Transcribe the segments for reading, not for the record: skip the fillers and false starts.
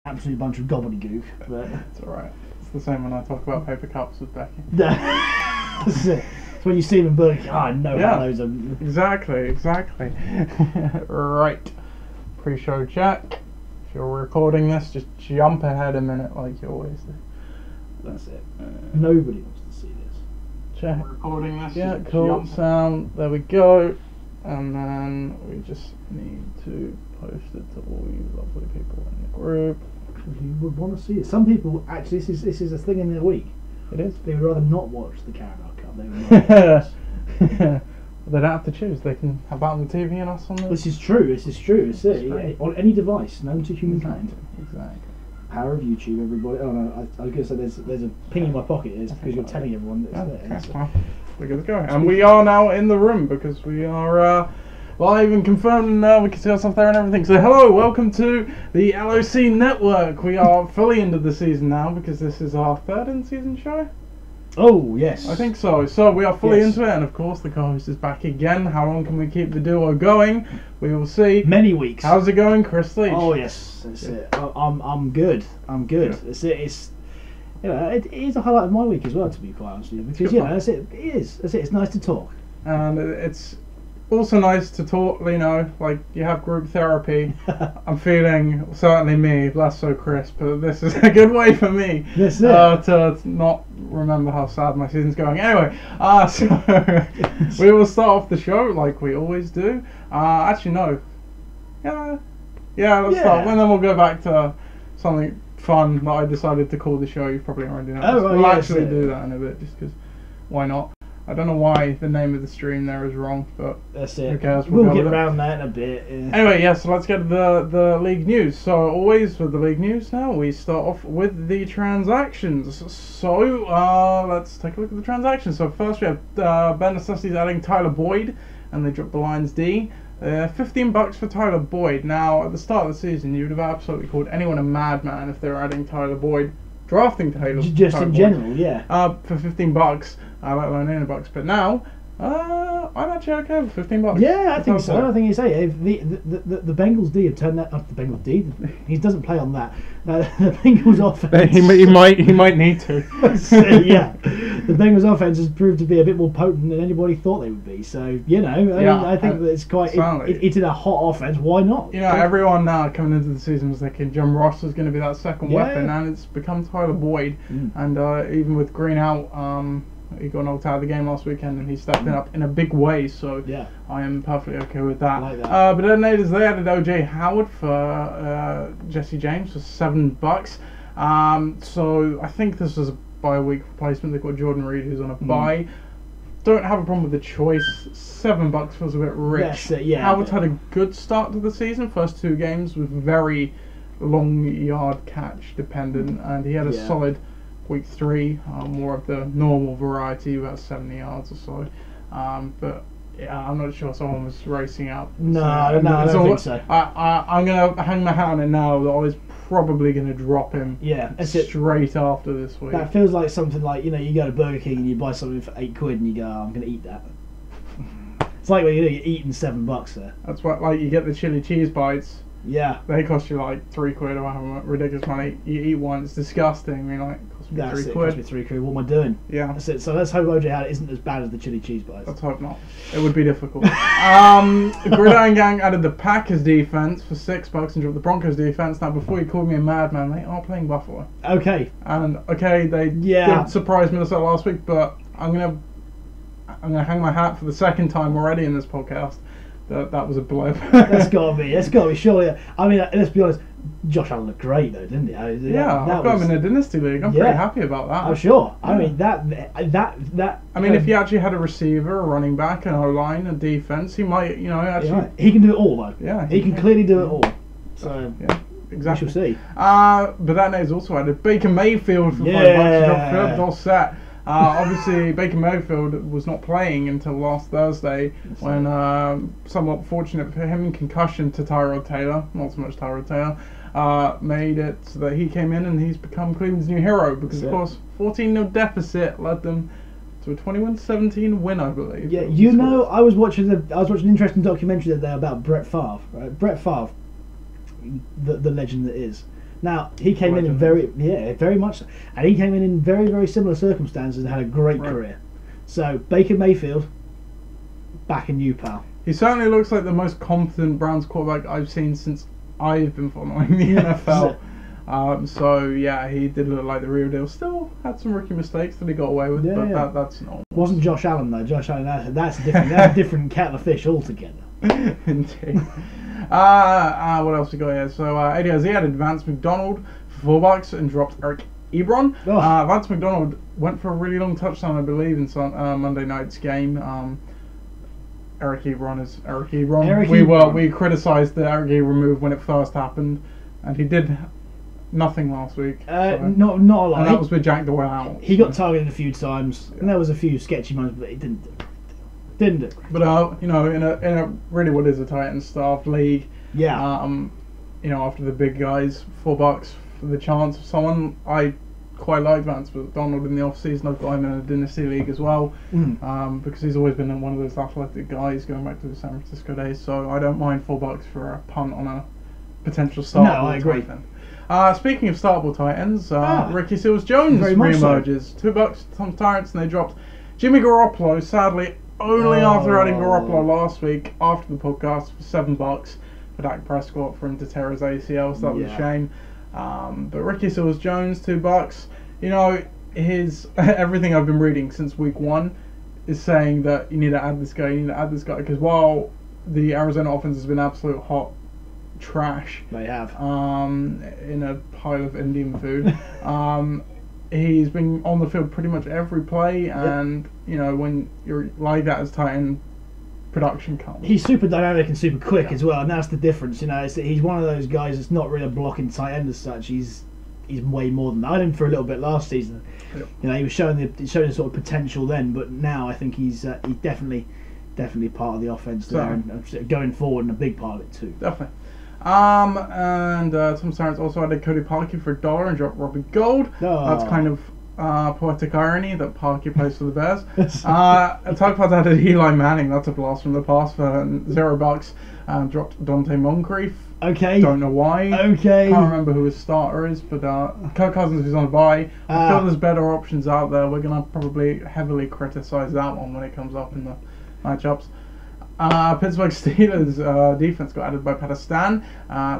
absolute bunch of gobbledygook. But It's alright. It's the same when I talk about paper cups with Becky. that's it. It's when you see them Burger King. I know how those are. Exactly. Right. Pre-show chat. If you're recording this, just jump ahead a minute like you always do. That's it. Nobody wants to see this. Check. We're recording this. Yeah, cool. Sound. There we go. And then we just need to post it to all you lovely people in the group. You would want to see it. Some people actually, this is a thing in their week. It is. They would rather not watch the Carabao Cup. They would rather They don't have to choose. They can have that on the TV and us on the... This is true. It's on any device known to humankind. Exactly. Power of YouTube, everybody. Oh no, I was going to say there's a ping in my pocket. It's because you're telling everyone that it's there. Okay. Well, we're good to go. And we are now in the room because we are live and confirmed. We can see ourselves there and everything. So hello, welcome to the LOC Network. We are fully into the season now because this is our third in-season show. Oh yes, I think so. So we are fully into it, and of course the co-host is back again. How long can we keep the duo going? We will see. Many weeks. How's it going, Chris Leach? Oh yes, that's it. I'm good. I'm good. That's it. It's it is a highlight of my week as well, to be quite honest with you, because that's it. It is. That's it. It's nice to talk. And it's also nice to talk, like you have group therapy. I'm feeling, certainly me, less so Chris, but this is a good way for me to not remember how sad my season's going. Anyway, so we will start off the show like we always do. Actually, no. Yeah, let's start. And then we'll go back to something fun that I decided to call the show. You probably already know. We'll actually do that in a bit, just because why not? I don't know why the name of the stream there is wrong, but that's it. Okay, we'll get around that in a bit. Yeah. Anyway, so let's get to the league news. So always with the league news now, we start off with the transactions. So let's take a look at the transactions. So first we have Ben Necessity's adding Tyler Boyd, and they dropped the Lions D. $15 for Tyler Boyd. Now at the start of the season, you would have absolutely called anyone a madman if they were adding Tyler Boyd. Drafting Taylor just in general, yeah. For $15, let alone in $1. But now, I'm actually okay with $15. Yeah, I think so. I think you say the Bengals D have turned that. The Bengals D. He doesn't play on that. The Bengals offense. He might need to. Yeah, the Bengals offense has proved to be a bit more potent than anybody thought they would be. So I think that it's quite. It's in a hot offense. Why not? Everyone now coming into the season was thinking John Ross was going to be that second weapon, and it's become Tyler Boyd. And even with Green out, he got knocked out of the game last weekend, and he stepped up in a big way. So I am perfectly okay with that. Like that. But then they added OJ Howard for Jesse James for $7. So I think this was a bye-week replacement. They've got Jordan Reed, who's on a bye. Don't have a problem with the choice. $7 feels a bit rich. Howard's had a good start to the season. First 2 games was very long yard catch dependent, and he had a solid week 3, more of the normal variety, about 70 yards or so. But I'm not sure someone was racing out. No, I don't think so. I'm going to hang my hat on it now that I was probably going to drop him straight after this week. That feels like something like, you go to Burger King and you buy something for £8 and you go, I'm going to eat that. It's like when you're eating $7 there. That's what, like, you get the chili cheese bites. Yeah. They cost you like £3 or however ridiculous money. You eat one, it's disgusting. It cost me £3. It cost me £3. What am I doing? Yeah. That's it. So let's hope OJ Howard isn't as bad as the chili cheese bites. Let's hope not. It would be difficult. Gridiron Gang added the Packers defense for $6 and dropped the Broncos defense. Now, before you called me a madman, they are playing Buffalo. Okay. And they did surprise Minnesota last week, but I'm gonna hang my hat for the second time already in this podcast. That was a blow. That's got to be. Surely. I mean, let's be honest. Josh Allen looked great though, didn't he? I've got him in a dynasty league. I'm pretty happy about that. I'm sure. Yeah. I mean that. I mean, if he actually had a receiver, a running back, an O-line, a defense, he might. Actually. He can do it all though. Yeah. He can clearly do it all. So yeah. Exactly. We shall see. But that name is also added Baker Mayfield for $5. All set. Obviously, Baker Mayfield was not playing until last Thursday when, somewhat fortunate for him, concussion to Tyrod Taylor, not so much Tyrod Taylor, made it so that he came in and he's become Cleveland's new hero because, of course, 14-0 deficit led them to a 21-17 win, I believe. Yeah, I was watching an interesting documentary the other day about Brett Favre. Right? Brett Favre, the legend that is. Now he came in very much, and he came in very, very similar circumstances and had a great career. So Baker Mayfield, back in you, pal. He certainly looks like the most confident Browns quarterback I've seen since I've been following the NFL. So yeah, he did look like the real deal. Still had some rookie mistakes that he got away with, but that's normal. Wasn't Josh Allen though? Josh Allen, that's a different kettle of fish altogether. Indeed. What else we got here? So ADOZ added Vance McDonald for $4 and dropped Eric Ebron. Vance McDonald went for a really long touchdown, I believe, in Monday night's game. Eric Ebron is Eric Ebron. We criticised the Eric Ebron move when it first happened, and he did nothing last week. Not a lot. And that was with Jack Doyle out. He got targeted a few times, and there was a few sketchy moments, but he didn't do it. But in a really what is a Titans-staffed league, after the big guys, $4 for the chance of someone. I quite like Vance McDonald in the off-season. I've got him in a dynasty league as well, because he's always been one of those athletic guys going back to the San Francisco days. So I don't mind $4 for a punt on a potential start. No, I agree. Speaking of startable Titans, Ricky Seals-Jones re-emerges. $2 Tom Tyrants, and they dropped Jimmy Garoppolo, sadly, only after adding Garoppolo last week after the podcast for $7 for Dak Prescott for him to tear his ACL, so that was a shame. But Ricky Seals-Jones, $2. His everything I've been reading since week 1 is saying that you need to add this guy, because while the Arizona offense has been absolute hot trash, they have in a pile of Indian food. He's been on the field pretty much every play, and when you're like that as Titan, production comes. He's super dynamic and super quick as well, and that's the difference. He's one of those guys that's not really a blocking tight end as such. He's way more than that. I had him for a little bit last season. He was showing the sort of potential then, but now I think he's definitely part of the offense there, and going forward, and a big part of it too. Definitely. And Tom Sarrance also added Cody Parkey for $1 and dropped Robbie Gould. That's kind of poetic irony that Parkey plays for the Bears. Talk about that at Eli Manning. That's a blast from the past for $0 and dropped Dante Moncrief. Okay. Don't know why. Okay. Can't remember who his starter is, but Kirk Cousins is on a bye. I feel there's better options out there. We're going to probably heavily criticise that one when it comes up in the matchups. Pittsburgh Steelers defense got added by Pakistan.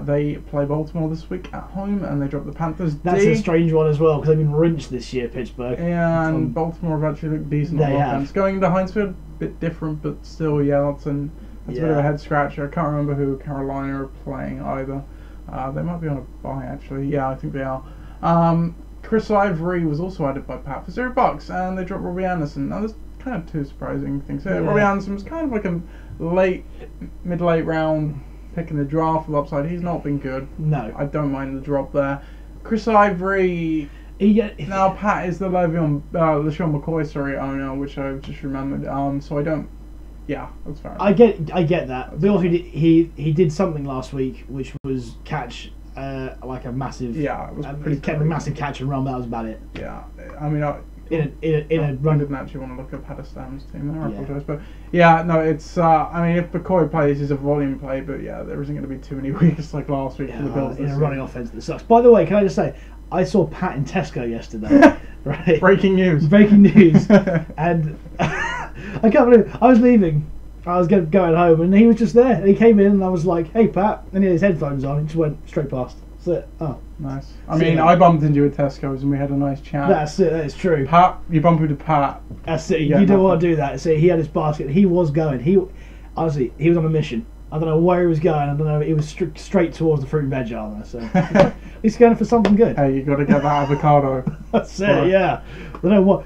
They play Baltimore this week at home, and they drop the Panthers. That's a strange one as well, because they've been rinsed this year, Pittsburgh. Yeah, and Baltimore have actually looked decent on offense. Going into Hinesfield, a bit different, but still, that's a bit of a head scratcher. I can't remember who Carolina are playing either. They might be on a bye, actually. Yeah, I think they are. Chris Ivory was also added by Pat for $0, and they dropped Robbie Anderson. Now, there's kind of two surprising things here. Robbie Anderson was kind of like a mid-late round pick in the draft with upside. He's not been good. No. I don't mind the drop there. Chris Ivory. Now Pat is the LeSean McCoy owner, which I've just remembered. So I don't. Yeah, that's fair enough. I get that. But also he did something last week, which was catch like a massive. Yeah, it was pretty. Kept a massive catch and run. That was about it. Yeah, I mean. In a run. I didn't actually want to look at Pakistan's team there, I apologise. But it's, I mean, if McCoy plays, it's a volume play, but there isn't going to be too many weeks like last week for the Bills. In a running offence that sucks. By the way, can I just say, I saw Pat in Tesco yesterday. Right? Breaking news. And I can't believe it. I was leaving. I was going home, and he was just there. And he came in, and I was like, "Hey, Pat," and he had his headphones on. He just went straight past. That's it. Oh, nice. I mean, I bumped into you at Tesco's, and we had a nice chat. That's it. That is true. Pat, you bump into Pat. That's it. You don't want to do that. See, he had his basket. He was going. Honestly, he was on a mission. I don't know where he was going. I don't know. He was straight towards the fruit and veg aisle. So he's going for something good. Hey, you got to get that avocado. That's it. Yeah. I don't know what.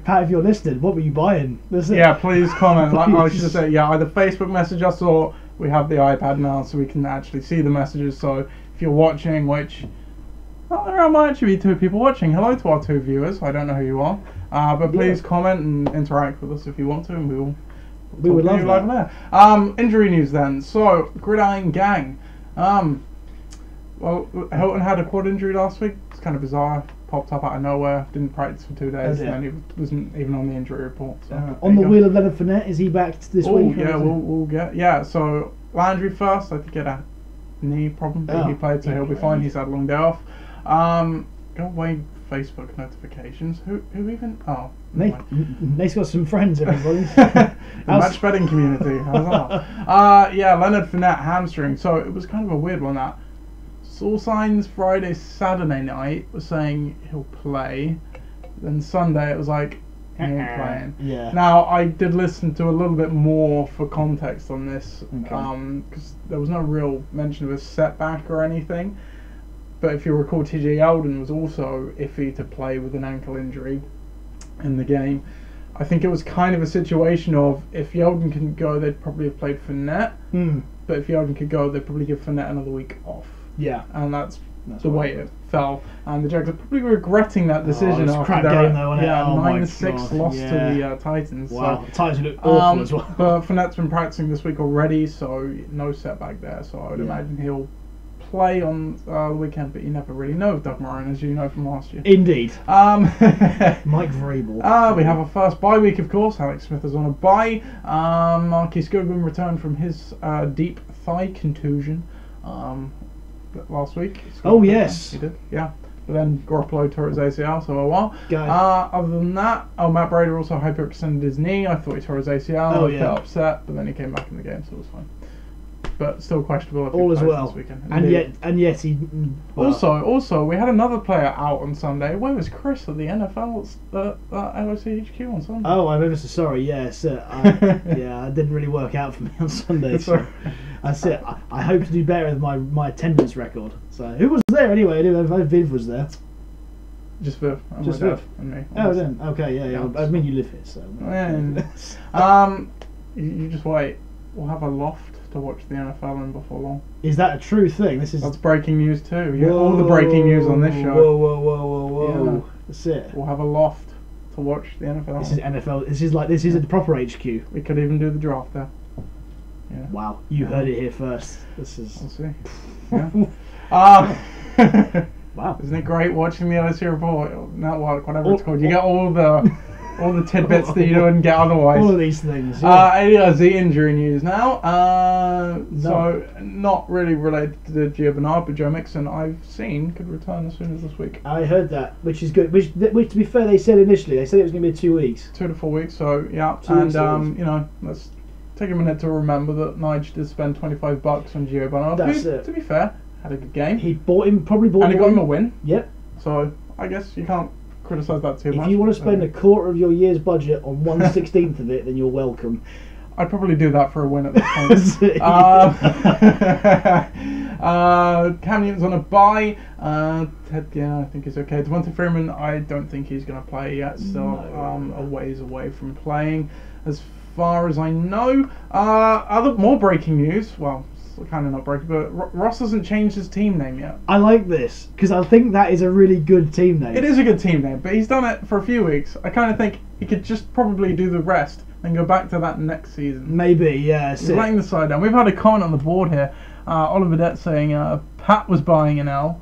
Pat, if you're listening, what were you buying? That's it. Yeah, please comment. Like I should say, either Facebook message us, or we have the iPad now, so we can actually see the messages. So if you're watching, which there might actually be 2 people watching. Hello to our 2 viewers. I don't know who you are, but please comment and interact with us if you want to, and we would love that. Injury news then. So, Gridiron Gang. Well, Hilton had a quad injury last week. It's kind of bizarre. Popped up out of nowhere. Didn't practice for 2 days, and then he wasn't even on the injury report. So on the wheel of Leonard Fournette, is he back this week? Yeah, we'll get. Yeah, so Landry first. I think he had a knee problem, but he played, so he'll be fine. He's had a long day off. Go away, Facebook notifications. Who even? Oh, Nate's got some friends, everybody. The match betting community. How's that? Yeah, Leonard Fournette hamstring. So it was kind of a weird one. That saw signs Friday, Saturday night was saying he'll play. Then Sunday it was like he ain't playing. Yeah. Now I did listen to a little bit more for context on this, because there was no real mention of a setback or anything. But if you recall, TJ Yeldon was also iffy to play with an ankle injury in the game. I think it was kind of a situation of if Yeldon couldn't go, they'd probably have played Fournette. But if Yeldon could go, they'd probably give Fournette another week off. Yeah. And that's the way it fell. And the Jags are probably regretting that decision after crap their game, though, wasn't it? 9-6 loss to the Titans. Wow, So, the Titans look awful as well. But Fournette's been practicing this week already, so no setback there. So I would imagine he'll play on the weekend, but you never really know with Doug Moran, as you know from last year. Indeed. Mike Vrabel. We have our first bye week, of course. Alex Smith is on a bye. Marquise Goodwin returned from his deep thigh contusion last week. Yes. He did, yeah. But then Garoppolo tore his ACL, so other than that, Matt Brady also hyperextended his knee. I thought he tore his ACL. I felt upset, but then he came back in the game, so it was fine. But still questionable if all he as plays well. This weekend. And yet he. Well. Also, we had another player out on Sunday. Where was Chris at the NFL's LOC HQ on Sunday? Oh, I'm ever so sorry. Yes, it didn't really work out for me on Sunday. So that's it. I hope to do better with my attendance record. So who was there anyway? Viv was there. Just Viv. Just Viv and me. Oh, then okay, yeah. I mean, you live here, so. You just wait. We'll have a loft to watch the NFL in before long. Is that a true thing? That's breaking news too. You get all the breaking news on this show. Whoa. Yeah. That's it. We'll have a loft to watch the NFL. This is NFL. This is a proper HQ. We could even do the draft there. Yeah. Wow, you heard it here first. This is. We'll see. Yeah. Wow. Isn't it great watching the LSU report? Whatever it's called. You get all the tidbits that you don't get otherwise. All of these things. Yeah. The injury news now. So not really related to Gio Bernard, but Joe Mixon, I've seen, could return as soon as this week. I heard that, which is good. Which to be fair, they said initially it was going to be 2 weeks. 2 to 4 weeks. So yeah, let's take a minute to remember that Nige did spend $25 on Gio Bernard. That's it. To be fair, had a good game. He probably bought him, and he got him a win. Yep. So I guess you can't criticise that too much. If you want to spend a quarter of your year's budget on 1/16 of it, then you're welcome. I'd probably do that for a win at this point. Cam Newton's on a bye. Ted, I think he's okay. Devonta Freeman, I don't think he's going to play yet. Still a ways away from playing, as far as I know. More breaking news. Well, kind of not breaking, but Ross hasn't changed his team name yet. I like this because I think that is a really good team name. It is a good team name, but he's done it for a few weeks. I kind of think he could just probably do the rest and go back to that next season. Maybe, yeah. He's letting the side down. We've had a comment on the board here. Oliver Det saying Pat was buying an L.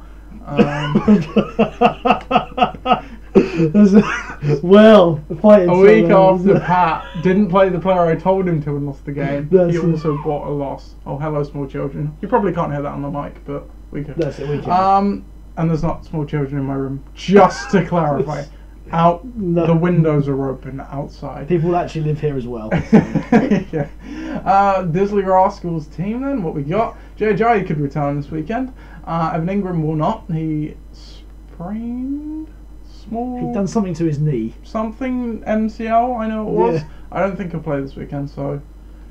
Well, a week after Pat didn't play the player I told him to and lost the game, he also bought a loss. Oh, hello, small children. You probably can't hear that on the mic, but we could. That's it, we can. And there's not small children in my room, just to clarify. The windows are open outside. People actually live here as well. Yeah. Disley Rascals team then, what we got? J.J. could return this weekend. Evan Ingram will not. He sprained He'd done something to his knee. Something MCL, I know it was. Yeah. I don't think he'll play this weekend, so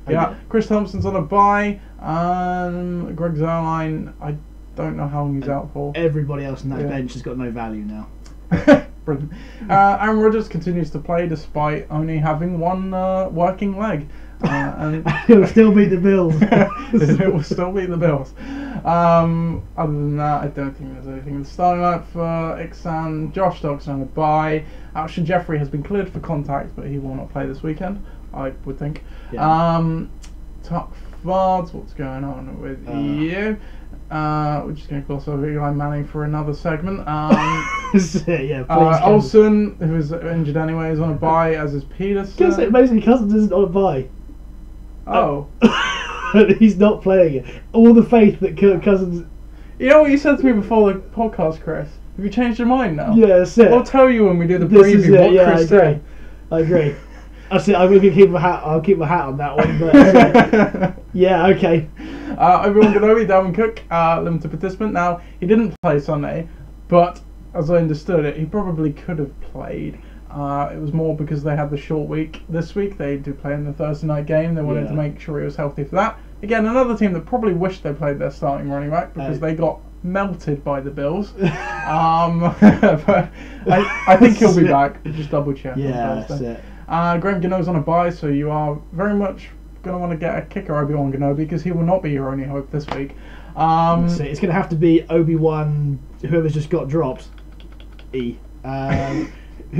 yeah. Okay. Chris Thompson's on a bye. Greg Zerline, I don't know how long he's out for. Everybody else on that bench has got no value now. Brilliant. Aaron Rodgers continues to play despite only having one working leg. And he'll still beat the Bills. It will still beat the Bills. Other than that, I don't think there's anything in the starting lineup for Ixan. Josh Dock's on a bye. Alshon Jeffrey has been cleared for contact, but he will not play this weekend, I would think. Yeah. Tuck Vards, what's going on with you? We're just going to gloss over Eli Manning for another segment. Olsen, who is injured anyway, is on a bye, as is Peterson. Amazing Cousins isn't on a bye. Oh. He's not playing it. All the faith that Kirk Cousins... You know what you said to me before the podcast, Chris? Have you changed your mind now? Yeah, that's it. I'll tell you when we do the preview what Chris said. I agree. That's it. I'm going to keep my hat. I'll keep my hat on that one. But yeah, okay. Obi-Wan Kenobi, Dalvin Cook, limited participant. Now, he didn't play Sunday, but as I understood it, he probably could have played. It was more because they had the short week this week. They do play in the Thursday night game. They wanted to make sure he was healthy for that. Again, another team that probably wished they played their starting running back because they got melted by the Bills. But I think he'll be back. Just double check. Yeah, that's it. Graham Gano's on a bye, so you are very much going to want to get a kicker Obi-Wan Kenobi because he will not be your only hope this week. It's going to have to be Obi-Wan, whoever's just got dropped. Who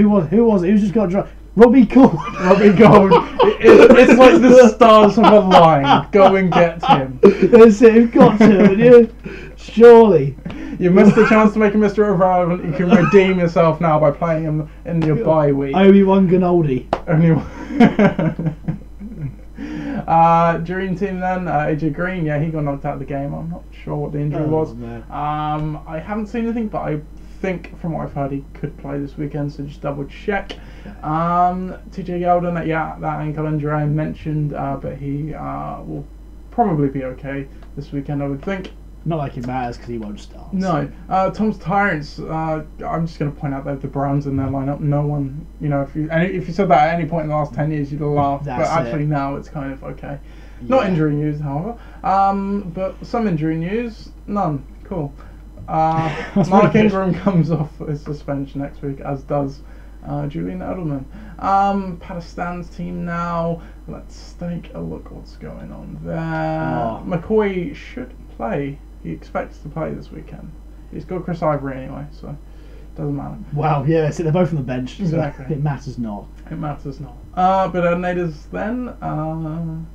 was it? Who's just got dropped? Robbie Gould. Robbie Gould. It's like the stars of a line. Go and get him. That's it. You've got to, haven't you? Surely. You missed the chance to make him Mr. Irrelevant. You can redeem yourself now by playing him in your bye week. Obi-Wan Kenobi. Dream team then, AJ Green, he got knocked out of the game. I'm not sure what the injury was. Man. I haven't seen anything, but I think from what I've heard he could play this weekend, so just double check. TJ Yeldon, that ankle injury I mentioned, but he will probably be okay this weekend, I would think. Not like it matters because he won't start. No. Tom's Tyrants, I'm just going to point out that the Browns in their lineup, no one, if you said that at any point in the last 10 years, you'd laugh. But actually now it's kind of okay. Yeah. Not injury news, however. But some injury news, none. Cool. Mark Ingram comes off his suspension next week, as does Julian Edelman. Pakistan's team now. Let's take a look what's going on there. McCoy should play. He expects to play this weekend. He's got Chris Ivory anyway, so it doesn't matter. Wow, yeah, so they're both on the bench. Exactly. So it matters not. It matters not. But Naders then,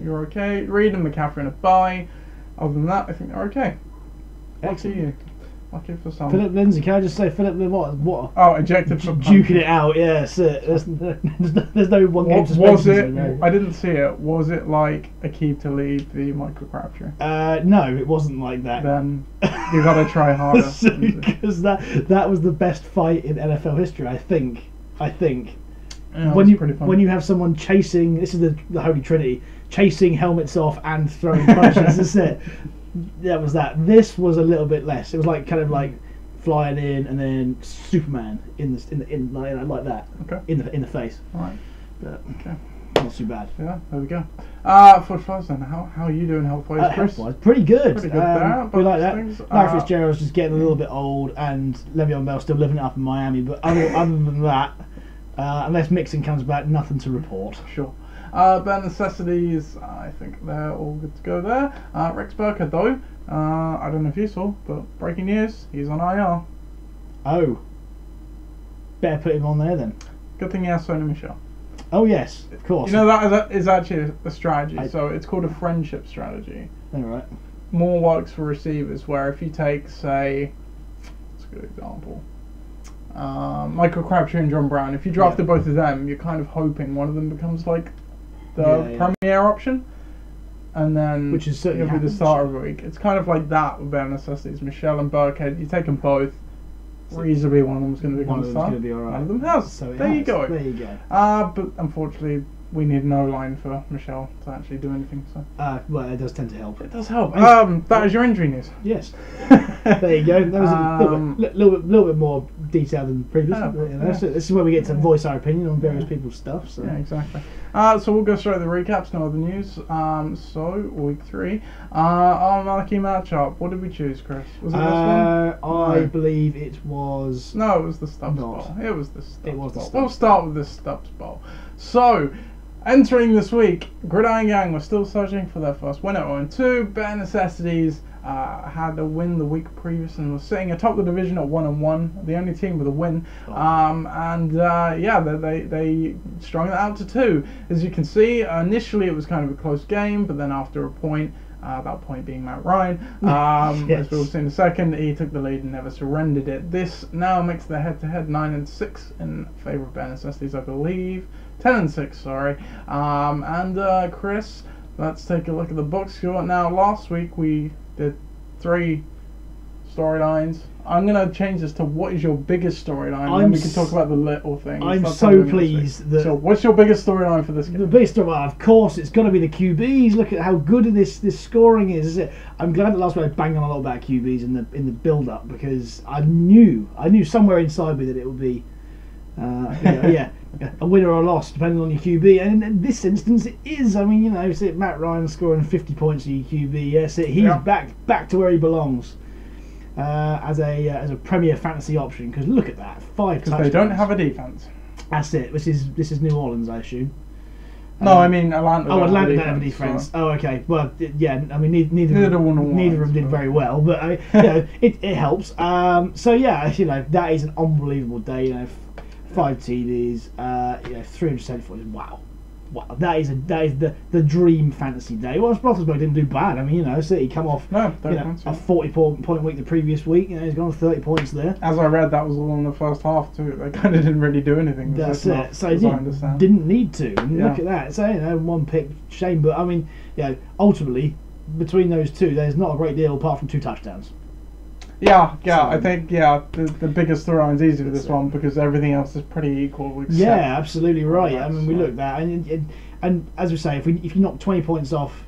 you're okay. Reed and McCaffrey in a bye. Other than that, I think they're okay. Excellent. Lucky you. Lucky for some. Philip Lindsay, can I just say Philip what? Oh, ejected for duking it out, yeah, that's it. There's no one game suspension. Was it? No. I didn't see it. Was it like Aqib to lead the Michael Crabtree? No, it wasn't like that. Then you gotta try harder. Because that was the best fight in NFL history, I think. Yeah, when you have someone chasing, this is the Holy Trinity, chasing helmets off and throwing punches. That's it. That was that. This was a little bit less. It was like kind of like flying in and then Superman in like that. Okay. In the face. All right. But okay. Not too bad. Yeah. There we go. For Flies then, how are you doing health-wise, Chris? Health-wise, pretty good. Pretty good there. We like that. Larry Fitzgerald's just getting a little bit old, and Le'Veon Bell still living it up in Miami. But other than that, unless Mixon comes back, nothing to report. Sure. Bare Necessities, I think they're all good to go there. Rex Burkhead though, I don't know if you saw, but breaking news, he's on IR. Oh. Better put him on there then. Good thing he has Sony Michel. Oh yes, of course. You know that is actually a strategy, so it's called a friendship strategy. Alright. More works for receivers, where if you take, say, that's a good example, Michael Crabtree and John Brown, if you drafted both of them, you're kind of hoping one of them becomes like the premier option, and then which is it'll be the start of the week. It's kind of like that with Bare Necessities. Michelle and Burkhead, you take them both, reasonably one of them's going to become a star. One of them has. So there you go. There you go. But unfortunately, we need no line for Michelle to actually do anything. So. Well, it does tend to help. It does help. That is your injury news. Yes. There you go. That was a little bit more detailed than previous. So this is where we get to voice our opinion on various people's stuff. So. Yeah, exactly. So we'll go straight to the recaps, no other news. So week 3, our marquee matchup. What did we choose, Chris? Was it this one? I believe it was. No, it was the Stubbs Bowl. It was the Stubbs Bowl. We'll start with the Stubbs Bowl. So. Entering this week, Gridiron Gang was still searching for their first win at 0-2. Bare Necessities had a win the week previous and was sitting atop the division at 1-1, the only team with a win. They strung that out to 2. As you can see, initially it was kind of a close game, but then after a point, that point being Matt Ryan, as we'll see in a second, he took the lead and never surrendered it. This now makes the head-to-head 9-6 in favour of Bare Necessities, I believe. 10-6, sorry. Chris, let's take a look at the box score. Now, last week we did 3 storylines. I'm going to change this to what is your biggest storyline, and we can talk about the little things. I'm so pleased that... So, what's your biggest storyline for this game? The biggest storyline, of course, it's got to be the QBs. Look at how good this scoring is. I'm glad that last week I banged on a lot about QBs in the build-up, because I knew somewhere inside me that it would be a winner or a loss, depending on your QB. And in this instance, it is. I mean, Matt Ryan scoring 50 points for your QB. Yes, he's back to where he belongs. As a premier fantasy option, because look at that, 5 touchdowns. Because they don't have a defense. That's it. This is New Orleans, I assume. No, I mean Atlanta. Oh, Atlanta don't have a defense. So. Oh, okay. Well, yeah. I mean, neither of them did very well, but it helps. So yeah, that is an unbelievable day. 5 TDs, 374. Wow. That is the dream fantasy day. Well, Roethlisberger didn't do bad. I mean, City come off a 40-point week the previous week. He's gone 30 points there. As I read, that was all in the first half too. They kind of didn't really do anything. That's it. So didn't need to. And look at that. So 1 pick, shame. But I mean, ultimately between those two, there's not a great deal apart from 2 touchdowns. Yeah, I think the biggest storyline is easy with this one because everything else is pretty equal. Yeah, absolutely right. I mean, we look at that, and as we say, if you knock 20 points off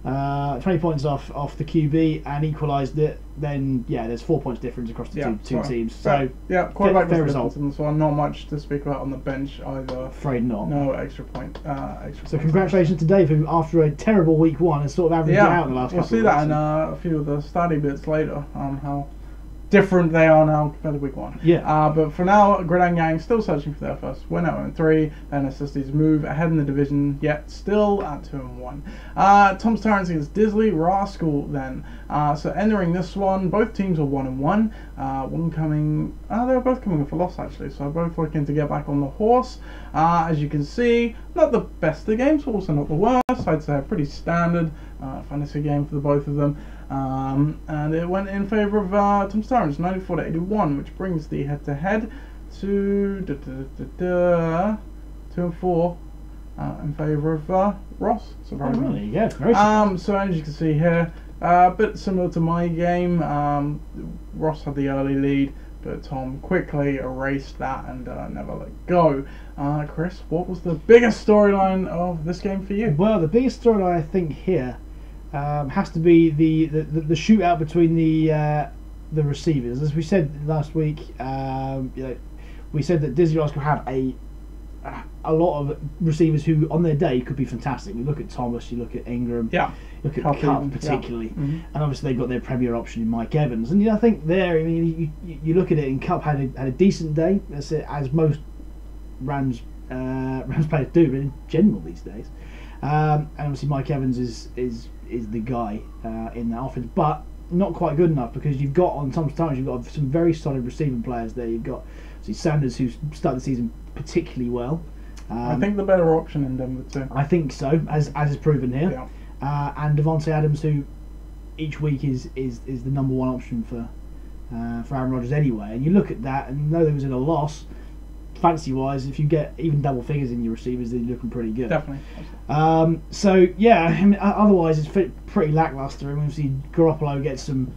the QB and equalised it, then there's 4 points difference across the two teams. So quarterback fair result. In this one, not much to speak about on the bench either. Afraid not. No extra point. So congratulations to Dave, who after a terrible week 1 has sort of averaged it out in the last couple of weeks. We'll see that in a few of the study bits later on how different they are now compared to week 1. Yeah. But for now, Gridiron Gang still searching for their first win at 0-3, and Assisties move ahead in the division, yet still at 2-1. Tom's Tyrants against Disley Rascal then. So entering this one, both teams are 1-1. One coming, they were both coming with a loss actually, so both looking to get back on the horse. As you can see, not the best of the games, but also not the worst. I'd say a pretty standard fantasy game for the both of them. And it went in favour of Tom's Tyrants, 94-81, which brings the head-to-head to 2-4 in favour of Ross. Surprisingly. Oh, really? Yeah, very surprising. So as you can see here, a bit similar to my game. Ross had the early lead, but Tom quickly erased that and never let go. Chris, what was the biggest storyline of this game for you? Well, the biggest storyline I think here has to be the shootout between the receivers. As we said last week, we said that Disney Rascal have a lot of receivers who on their day could be fantastic. You look at Thomas, you look at Ingram, you look at Cup particularly, and obviously they've got their premier option in Mike Evans. And I think there, I mean, you look at it, and Cup had a decent day. That's it, as most Rams players do, but in general these days. And obviously Mike Evans is the guy in that offense, but not quite good enough because you've got on sometimes you've got some very solid receiving players there. You've got Sanders, who started the season particularly well. I think the better option in Denver too. I think so, as is proven here. And Devontae Adams, who each week is the number 1 option for Aaron Rodgers anyway. And you look at that, and you know there was in a loss. Fantasy wise, if you get even double figures in your receivers, then you're looking pretty good. Definitely. So yeah, I mean, otherwise it's pretty lackluster. I mean, obviously Garoppolo gets some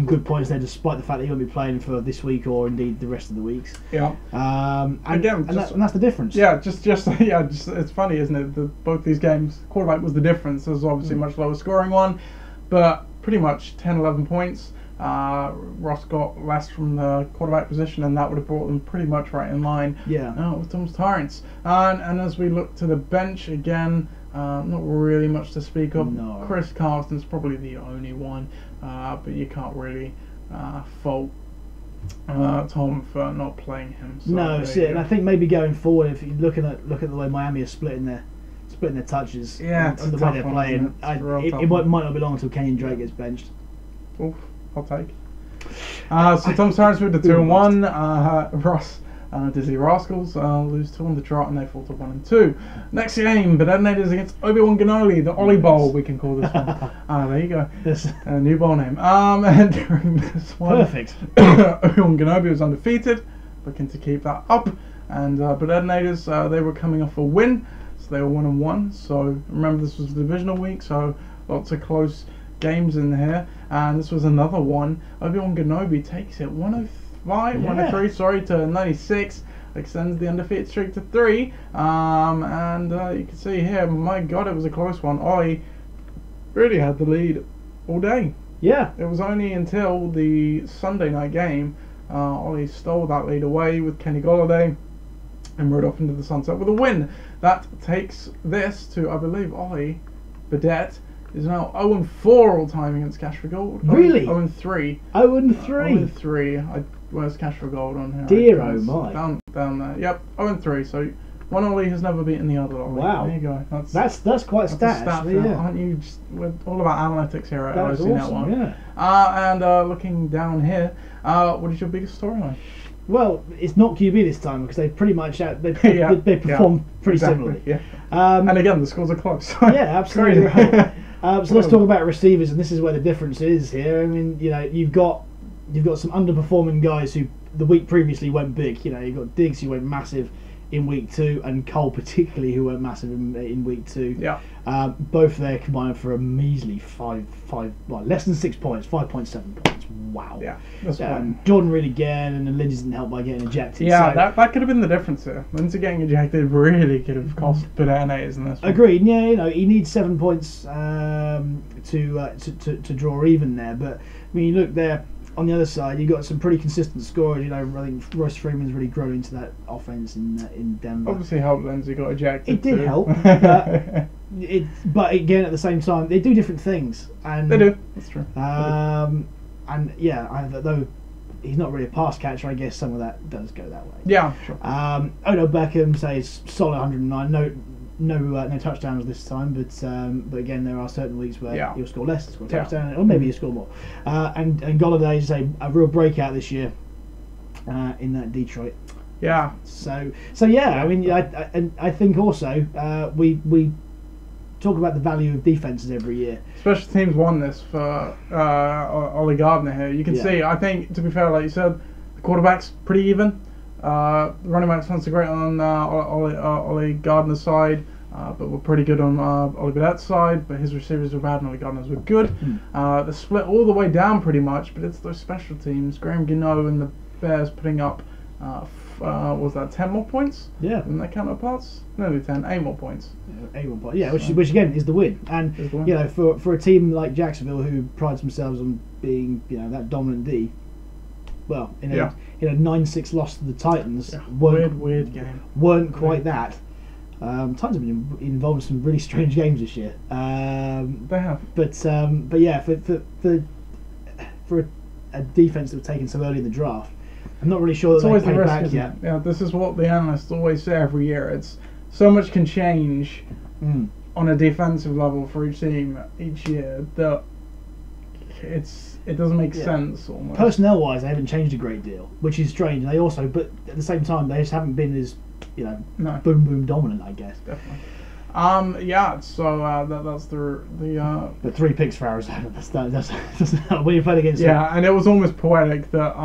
good points there, despite the fact that he won't be playing for this week or indeed the rest of the weeks. Yeah. And that's the difference. Yeah, just it's funny, isn't it? Both these games, quarterback was the difference. There was obviously a much lower scoring one, but pretty much 10-11 points. Ross got less from the quarterback position, and that would have brought them pretty much right in line. With Tom's Tyrants. And as we look to the bench again, not really much to speak of. No. Chris Carlson's probably the only one, but you can't really fault Tom for not playing him. So no, that's it. And I think maybe going forward, if you look at the way Miami are splitting their touches, and the way they're playing, it might not be long until Kenyon Drake gets benched. Oof. I'll take. So Tom's Tyrants moved to 2-1. Ross Disney Rascals lose 2 on the trot, and they fall to 1-2. Next game, but Detonators against Obi-Wan Kenobi, the Ollie Bowl, we can call this one. There you go. A new bowl name. And during this one, perfect. Obi-Wan Kenobi was undefeated, looking to keep that up. And but Detonators, they were coming off a win, so They were 1-1. So remember, this was the divisional week, so lots of close games in here. And this was another one. Obi-Wan Kenobi takes it 103, sorry, to 96. Extends the undefeated streak to 3. And you can see here, my God, it was a close one. Ollie really had the lead all day. Yeah. It was only until the Sunday night game, Ollie stole that lead away with Kenny Golladay and rode off into the sunset with a win. That takes this to, I believe, Ollie Burdett is now 0-4 all time against Cash for Gold. Really? 0-3. 0-3. 0-3. Where's Cash for Gold on here? Dear oh my. Down there. Yep, 0-3. So one Ollie has never beaten the other Ollie. Wow. There you go. That's quite a stat. Actually, yeah. Aren't you? We're all about analytics here at LOC Network. Yeah. And looking down here, what is your biggest storyline? Well, it's not QB this time because they pretty much they perform pretty similarly. Yeah. And again, the scores are close. Yeah, absolutely. Right. So let's talk about receivers, and this is where the difference is here. I mean, you've got some underperforming guys who the week previously went big. You've got Diggs who went massive in week 2, and Cole particularly who went massive in week 2. Yeah. Both there combined for a measly less than 6 points, 5.7 points. Wow. Yeah. That's fine. Jordan Reed again, and then Lindsay didn't help by getting ejected. Yeah, so, that could have been the difference here. Lindsay getting ejected really could have cost Bananas in this one. Agreed. Yeah, he needs 7 points to draw even there. But when you look there on the other side, you got some pretty consistent scorers. I think Royce Freeman's really grown into that offense in Denver. Obviously helped Lindsay got ejected. It did help, but again at the same time they do different things. And they do. That's true. And yeah, though he's not really a pass catcher, I guess some of that does go that way. Yeah, sure. Odell Beckham says solid 109. No touchdowns this time, but again there are certain weeks where he'll score less, score a touchdown, or maybe he'll score more. And Golladay is a real breakout this year in that Detroit. Yeah. So yeah, I mean I think also we talk about the value of defenses every year. Special teams won this for Ollie Gardner here. You can see, I think, to be fair, like you said, the quarterback's pretty even. Running backs not so great on Ollie Gardner's side, but were pretty good on Ollie Burdett's side. But his receivers were bad and Ollie Gardner's were good. They're split all the way down pretty much, but it's those special teams. Graham Gano and the Bears putting up, was that 10 more points? Yeah. In their counterparts? No, 10, 8 more points. Yeah, 8 more points. Yeah, which again is the win. And for a team like Jacksonville who prides themselves on being that dominant D. Well, in a 9-6 loss to the Titans, weird game. Weren't quite that. Titans have been involved in some really strange games this year. They have. But yeah, for a defense that was taken so early in the draft, I'm not really sure that always they the paid risk, back yet. Yeah, this is what the analysts always say every year. It's so much can change on a defensive level for each team each year that it doesn't make sense almost. Personnel-wise, they haven't changed a great deal, which is strange. They also, but at the same time, they just haven't been as boom dominant, I guess. Definitely. So that's the. But 3 picks for Arizona. That's when you played against. Yeah, and it was almost poetic that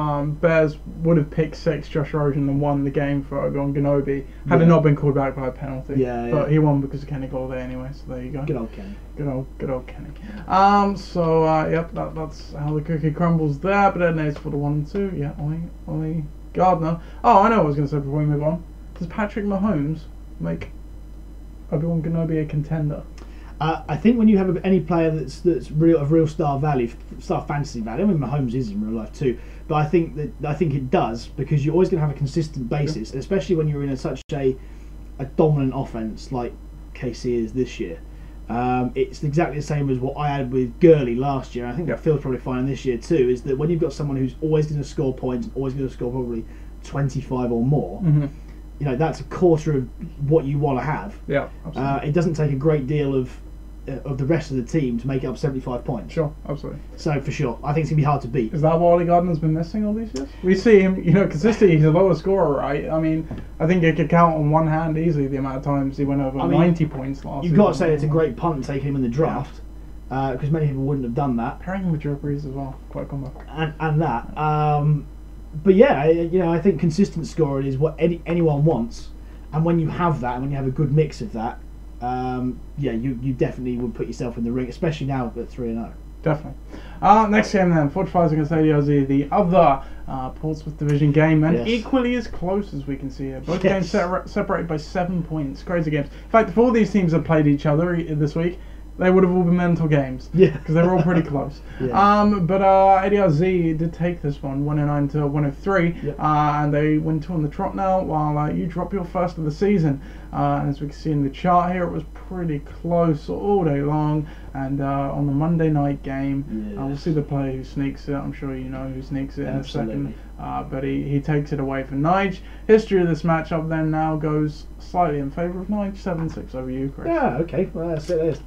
Bears would have picked 6 Josh Rosen and won the game for Obi-Wan Kenobi had it not been called back by a penalty. But he won because of Kenny Golladay anyway. So there you go. Good old Kenny. Good old Kenny. That's how the cookie crumbles there. But then it's for the 1 and 2. Yeah, Ollie Gardner. Oh, I know what I was going to say before we move on. Does Patrick Mahomes make Obi-Wan Kenobi a contender? I think when you have any player that's real star value, star fantasy value. I mean, Mahomes is in real life too, but I think it does because you're always going to have a consistent basis, especially when you're in such a dominant offense like KC is this year. It's exactly the same as what I had with Gurley last year. I think that Phil's probably finding this year too. Is that when you've got someone who's always going to score points, always going to score probably 25 or more. That's a quarter of what you want to have. Yeah, absolutely. It doesn't take a great deal of the rest of the team to make it up 75 points. Sure, absolutely. So for sure, I think it's gonna be hard to beat. Is that what Ollie Gardner's been missing all these years? We see him, consistently. He's a lower scorer, right? I mean, I think you could count on one hand easily the amount of times he went over 90 points last season. You've got to say it's a great punt taking him in the draft, because many people wouldn't have done that. Pairing with Drew Brees as well, quite a combo. And that, but yeah, I think consistent scoring is what anyone wants. And when you have that, and when you have a good mix of that, yeah, you definitely would put yourself in the ring, especially now at 3-0. Definitely. Next game then, Fortifiers against ADLZ, the other Portsmouth Division game, and equally as close as we can see here. Both games separated by 7 points. Crazy games. In fact, if all these teams had played each other this week, they would have all been mental games. Yeah. Because they were all pretty close. But ADLZ did take this one, 109 to 103, and they win 2 on the trot now, while you drop your first of the season. And as we can see in the chart here, it was pretty close all day long. And on the Monday night game, we'll see the player who sneaks it. I'm sure you know who sneaks it in a second. But he takes it away for Nige. History of this matchup then now goes slightly in favour of Nige, 7-6 over you, Chris. Yeah, okay. Well, that's it.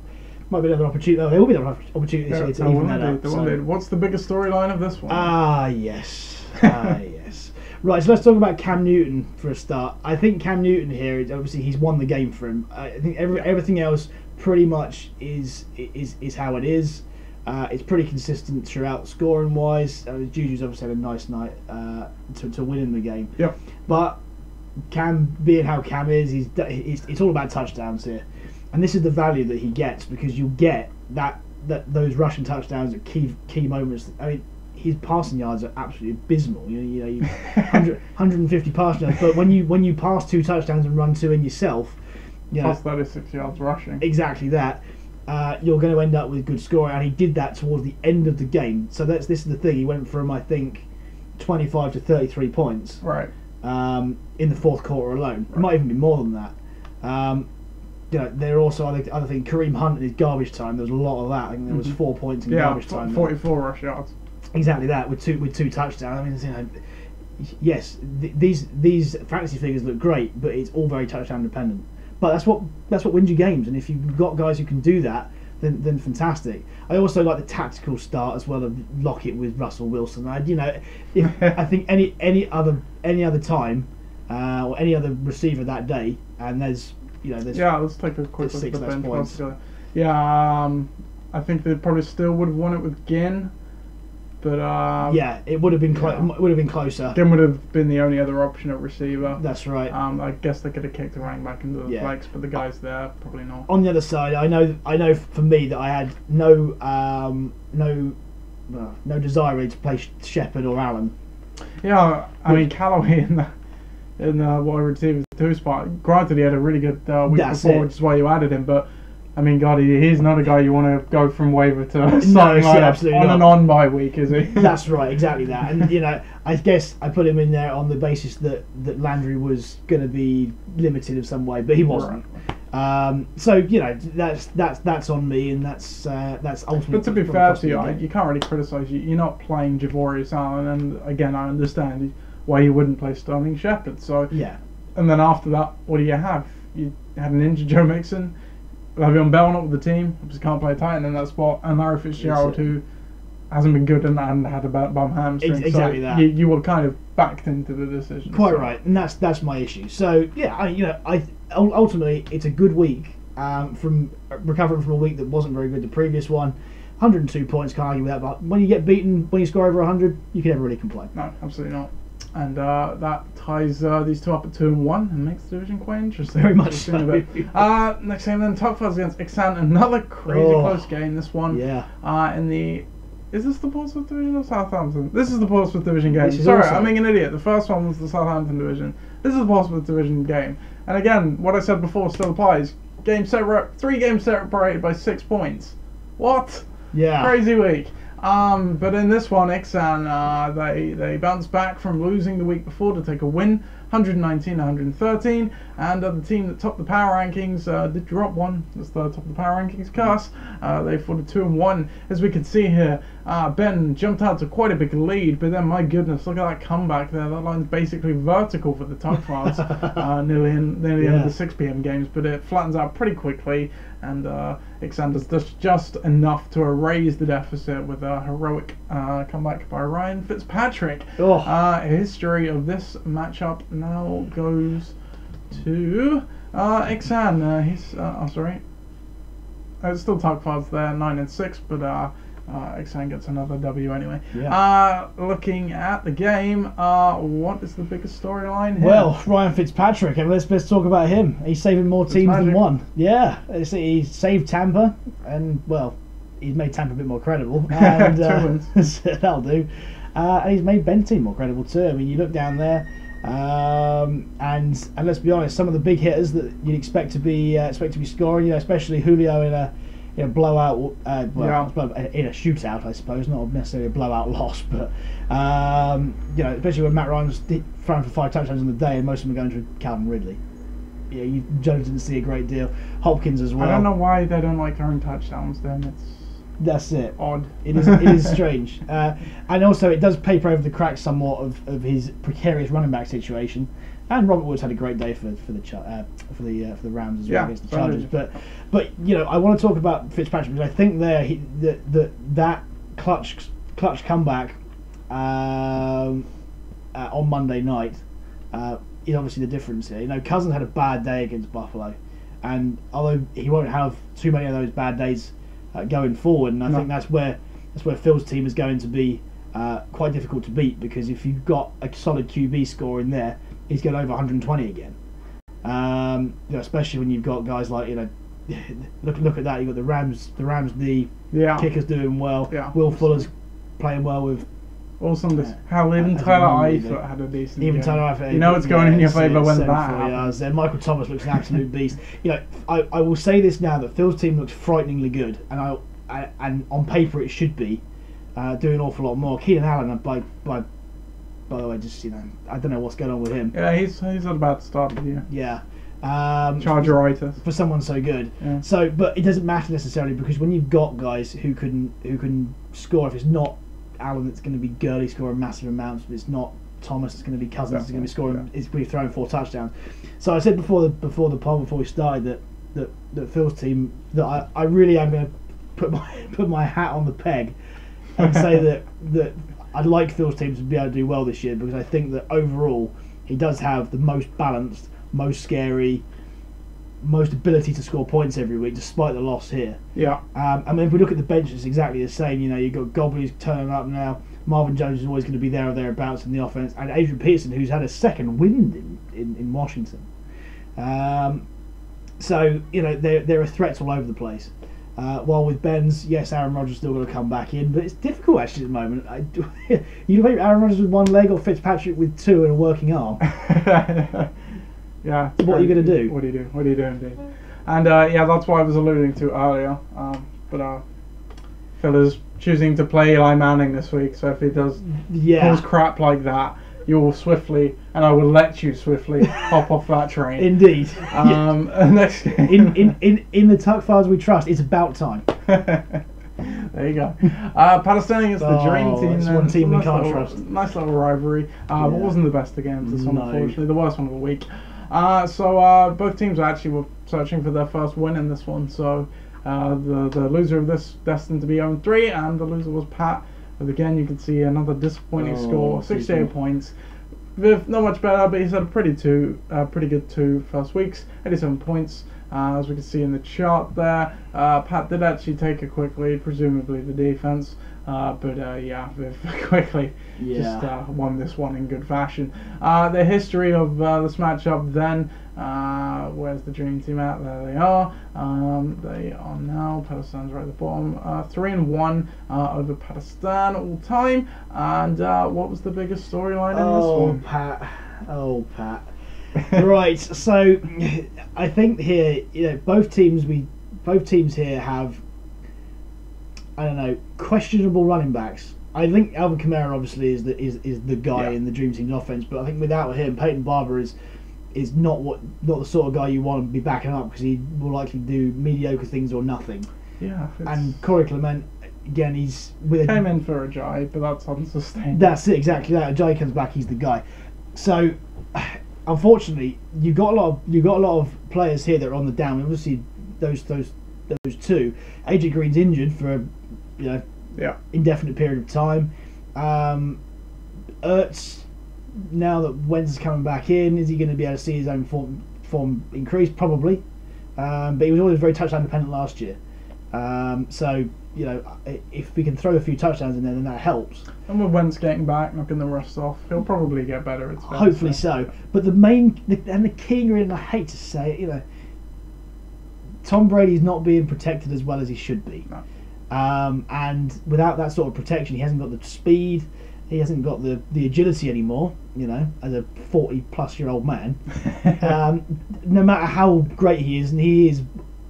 Might be another opportunity. There will be another opportunity this year to even that up. What's the biggest storyline of this one? Yes. Yes. Right, so let's talk about Cam Newton for a start. I think Cam Newton here, obviously he's won the game for him. I think everything else pretty much is how it is. It's pretty consistent throughout scoring wise. Juju's obviously had a nice night to win in the game. Yep. But Cam, being how Cam is, it's all about touchdowns here. And this is the value that he gets, because you get those rushing touchdowns at key moments. I mean, his passing yards are absolutely abysmal. You know, 150 passing yards. But when you pass 2 touchdowns and run 2 in yourself, plus 36 yards rushing. Exactly that. You're going to end up with good scoring, and he did that towards the end of the game. So this is the thing. He went from, I think, 25 to 33 points. Right. In the fourth quarter alone. Right. It might even be more than that. There are also other things. Kareem Hunt in his garbage time. There was a lot of that. I think there was 4 points in garbage time. 44 rush yards. Exactly that, with two touchdowns. I mean, yes, these fantasy figures look great, but it's all very touchdown dependent. But that's what wins you games. And if you've got guys who can do that, then fantastic. I also like the tactical start as well of Lockett with Russell Wilson. I think any other time or any other receiver that day, and there's let's take a quick look at the bench points. I think they probably still would have won it with Ginn, but it would have been closer. Ginn would have been the only other option at receiver. That's right. I guess they could have kicked the running back into the flex, but the guys there probably not. On the other side, I know for me that I had no desire really to play Shepherd or Allen. Yeah, I mean Callaway in the wide receiver 2 spot. Granted, he had a really good week before, which is why you added him. But I mean, God, he's not a guy you want to go from waiver to starting on an on-bye week, is he? That's right, exactly that. And I guess I put him in there on the basis that Landry was going to be limited in some way, but he wasn't. Right. So that's on me, and that's ultimately. But to be fair to you, you can't really criticise you. You're not playing Javorius Allen, and again, I understand why you wouldn't play Sterling Shepard. So yeah. And then after that, what do you have? You had an injured Joe Mixon, Le'Veon Bell not with the team, just can't play tight end in that spot, and Larry Fitzgerald, who hasn't been good and had a bum hamstring. Exactly so that. You were kind of backed into the decision. Quite right, and that's my issue. So yeah, I ultimately it's a good week from recovering from a week that wasn't very good. The previous one. 102 points, can't argue with that. But when you get beaten, when you score over 100, you can never really complain. No, absolutely not. And that ties these two up at 2-1 and makes the division quite interesting. Very much so. Next game then, Top Fuzz against Ixan. Another crazy close game. This one. Yeah. Is this the Portsmouth Division or Southampton? This is the Portsmouth Division game. Sorry, I'm being an idiot. The first one was the Southampton Division. This is the Portsmouth Division game. And again, what I said before still applies. 3 games separated by 6 points. What? Yeah. Crazy week. But in this one, Ixan, they bounced back from losing the week before to take a win, 119-113, and the team that topped the power rankings did drop one. That's the top of the power rankings curse. They fought a 2-1. As we can see here, Ben jumped out to quite a big lead, but then, my goodness, look at that comeback there. That line's basically vertical for the Tugflies, nearly end of the 6 p.m. games, but it flattens out pretty quickly, and Ixan does just enough to erase the deficit with a heroic comeback by Ryan Fitzpatrick. History of this matchup now goes to Ixan. It's still Tugflies there, 9-6, but Exxon gets another W anyway. Yeah. Looking at the game, what is the biggest storyline here? Well, Ryan Fitzpatrick, and let's talk about him. He's saving more teams than one. Yeah, he saved Tampa, and well, he's made Tampa a bit more credible. And that'll do. And he's made Ben's team more credible too. I mean, you look down there, and let's be honest, some of the big hitters that you'd expect to be scoring, especially Julio in a blowout, in a shootout, I suppose, not necessarily a blowout loss, but especially when Matt Ryan's throwing for 5 touchdowns in the day, and most of them are going to Calvin Ridley. Yeah, Jones didn't see a great deal. Hopkins as well. I don't know why they don't like throwing touchdowns. Then that's it. Odd. It is strange, and also it does paper over the cracks somewhat of his precarious running back situation. And Robert Woods had a great day for the Rams as well against the Chargers. But I want to talk about Fitzpatrick because I think that clutch comeback on Monday night is obviously the difference here. Cousins had a bad day against Buffalo, and although he won't have too many of those bad days going forward, and I think that's where Phil's team is going to be quite difficult to beat, because if you've got a solid QB score in there, he's got over 120 again. Especially when you've got guys like look at that. You've got the Rams D kickers doing well. Yeah. Will Fuller's playing well with. Awesome. How even Tyler Eifert had a decent game. Tyler Eifert. It's going in your favour when that happens. Michael Thomas looks an absolute beast. I will say this now, that Phil's team looks frighteningly good, and and on paper it should be doing an awful lot more. Keenan Allen, by the way, just I don't know what's going on with him. Yeah, he's at about to start the year. Yeah. Chargeritis for someone so good. Yeah. So, but it doesn't matter necessarily, because when you've got guys who can score, if it's not Allen that's going to be Gurley scoring massive amounts, if it's not Thomas that's going to be Cousins that's going to be scoring, it's going to be throwing 4 touchdowns. So I said before the poll, before we started, that Phil's team, that I really am going to put my hat on the peg and say that I'd like Phil's team to be able to do well this year, because I think that overall he does have the most balanced, most scary, most ability to score points every week, despite the loss here. Yeah. I mean, if we look at the bench, it's exactly the same. You've got Gobley's turning up now. Marvin Jones is always going to be there or thereabouts in the offense, and Adrian Peterson, who's had a second wind in Washington. So there are threats all over the place. While with Ben's, yes, Aaron Rodgers still got to come back in, but it's difficult actually at the moment. You play Aaron Rodgers with one leg or Fitzpatrick with 2 and a working arm. Yeah. What are you going to do? What do you do indeed? And that's what I was alluding to earlier. But Phil is choosing to play Eli Manning this week, so if he does pulls crap like that, you will swiftly, and I will let you swiftly hop off that train. Indeed. Next game. In the Tuck Files we trust, it's about time. There you go. Pakistan is the dream team. It's one team we can't trust. Nice little rivalry. But wasn't the best of games this one, unfortunately. The worst one of the week. So both teams actually were searching for their first win in this one. So the loser of this destined to be 0-3, and the loser was Pat. But again, you can see another disappointing score, 68 points. Viv, not much better, but he's had a pretty good 2 first weeks, 87 points. As we can see in the chart there, Pat did actually take a quick lead, presumably the defense, but Viv quickly just won this one in good fashion. The history of this matchup then, where's the dream team at? There they are. They are now, Pakistan's right at the bottom, 3-1 over Pakistan all time. And what was the biggest storyline in this one? Pat. Right, so I think here, both teams here have, I don't know, questionable running backs. I think Alvin Kamara obviously is the guy in the Dream Team's offense, but I think without him, Peyton Barber is not the sort of guy you want to be backing up, because he will likely do mediocre things or nothing. Yeah. And Corey Clement, again, came in for Ajayi, but that's unsustainable. That's it, exactly that. Ajayi comes back, he's the guy. So unfortunately, you've got a lot of players here that are on the down. Obviously, those 2. AJ Green's injured for indefinite period of time. Ertz, now that Wentz is coming back in, is he going to be able to see his own form increase? Probably, but he was always very touchdown dependent last year. So you know, if we can throw a few touchdowns in there, then that helps. And with Wentz getting back, knocking the rust off, he'll probably get better. It's hopefully so. But the key ingredient, I hate to say it, you know, Tom Brady's not being protected as well as he should be. No. And without that sort of protection, he hasn't got the speed, he hasn't got the agility anymore, you know, as a 40-plus-year-old man. No matter how great he is, and he is,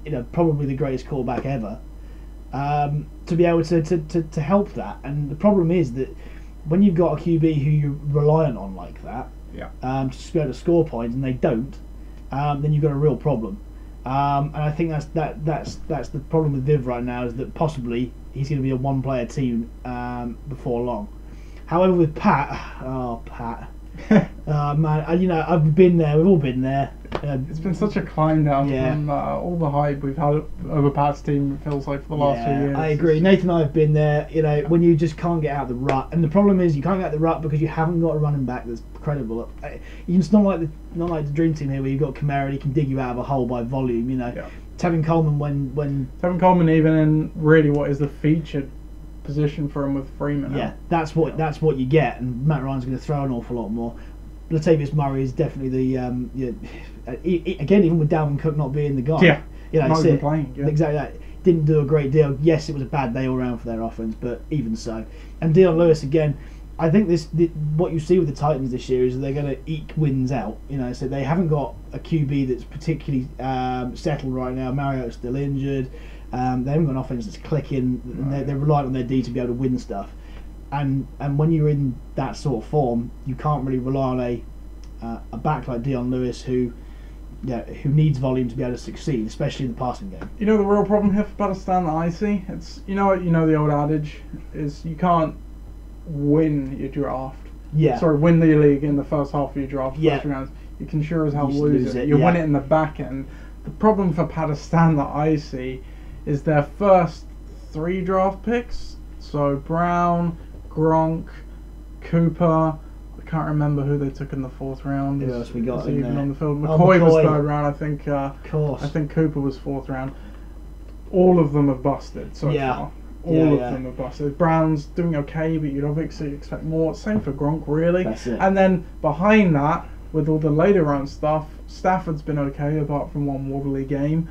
you know, probably the greatest quarterback ever, to be able to help that. And the problem is that when you've got a QB who you're reliant on like that, to be able to score points, and they don't, then you've got a real problem. And I think that's the problem with Viv right now, is that possibly he's going to be a one-player team before long. However, with Pat, man, you know, I've been there. We've all been there. It's been such a climb down from all the hype we've had over Pat's team. It feels like for the last few years. I agree. Nathan and I have been there. You know, when you just can't get out of the rut, and the problem is you can't get out of the rut because you haven't got a running back that's credible. It's not like the dream team here, where you've got Kamara and he can dig you out of a hole by volume. You know, Tevin Coleman when Tevin Coleman, even in really what is the featured position for him with Freeman. That's what you get, and Matt Ryan's going to throw an awful lot more. Latavius Murray is definitely the again, even with Dalvin Cook not being the guy. You know, not even playing. Exactly that. Didn't do a great deal. Yes, it was a bad day all round for their offense, but even so. And Dion Lewis again. I think what you see with the Titans this year is they're going to eke wins out. You know, so they haven't got a QB that's particularly settled right now. Mariota's still injured. They haven't got an offense that's clicking. And they're reliant on their D to be able to win stuff. And when you're in that sort of form, you can't really rely on a back like Dion Lewis who needs volume to be able to succeed, especially in the passing game. You know the real problem here for Pakistan that I see? It's you know the old adage is you can't win your draft. Win the league in the first half of your draft. First rounds. You can sure as hell lose it. You win it in the back end. The problem for Pakistan that I see is their first 3 draft picks. So Brown, Gronk, Cooper. I can't remember who they took in the 4th round. Who else we got in even there? On the field? McCoy was 3rd round, I think. Of course. I think Cooper was 4th round. All of them have busted so far. All of them have busted. Brown's doing okay, but you'd obviously expect more. Same for Gronk, really. That's it. And then behind that, with all the later round stuff, Stafford's been okay, apart from one wobbly game.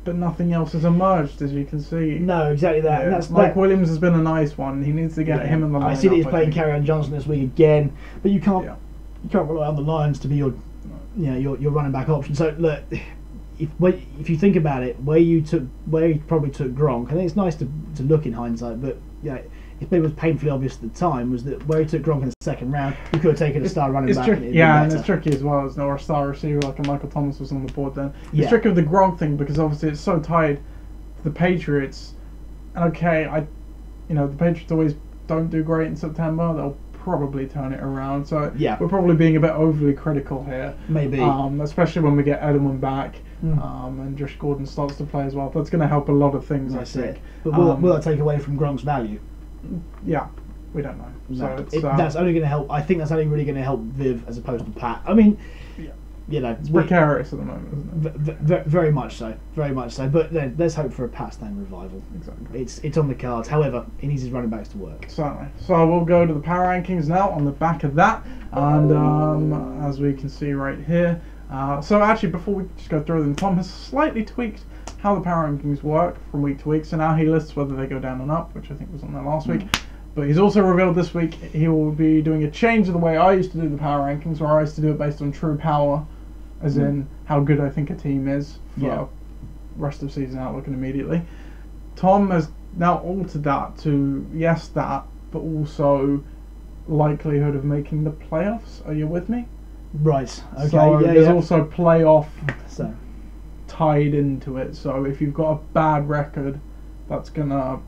But nothing else has emerged, as you can see. No, exactly that. And that's Mike Williams has been a nice one. He needs to get him in the lineup. I see that he's playing Kerryon Johnson this week again, but you can't rely on the Lions to be your running back option. So look, if you think about it, where he probably took Gronk, I think it's nice to look in hindsight, but it was painfully obvious at the time, was that where he took Gronk in the 2nd round, you could have taken a star running back. And it's tricky as well, or a star receiver like a Michael Thomas was on the board then. It's tricky with the Gronk thing because obviously it's so tied to the Patriots. And the Patriots always don't do great in September. They'll probably turn it around. So we're probably being a bit overly critical here. Maybe. Especially when we get Edelman back and Josh Gordon starts to play as well. That's going to help a lot of things, I think. But will that take away from Gronk's value? We don't know. No. So that's only going to help. I think that's only really going to help Viv as opposed to Pat. I mean, it's precarious at the moment, isn't it? Very much so. Very much so. But let's hope for a Pakistan revival. Exactly. It's on the cards. However, he needs his running backs to work. Certainly. So we'll go to the power rankings now on the back of that, and as we can see right here. So actually, before we just go through them, Tom has slightly tweaked how the power rankings work from week to week. So now he lists whether they go down and up, which I think was on there last week. But he's also revealed this week he will be doing a change of the way I used to do the power rankings, where I used to do it based on true power, as in how good I think a team is for rest of season outlook and immediately. Tom has now altered that to that, but also likelihood of making the playoffs. Are you with me? Right. Okay. So there's also playoff tied into it. So if you've got a bad record, that's gonna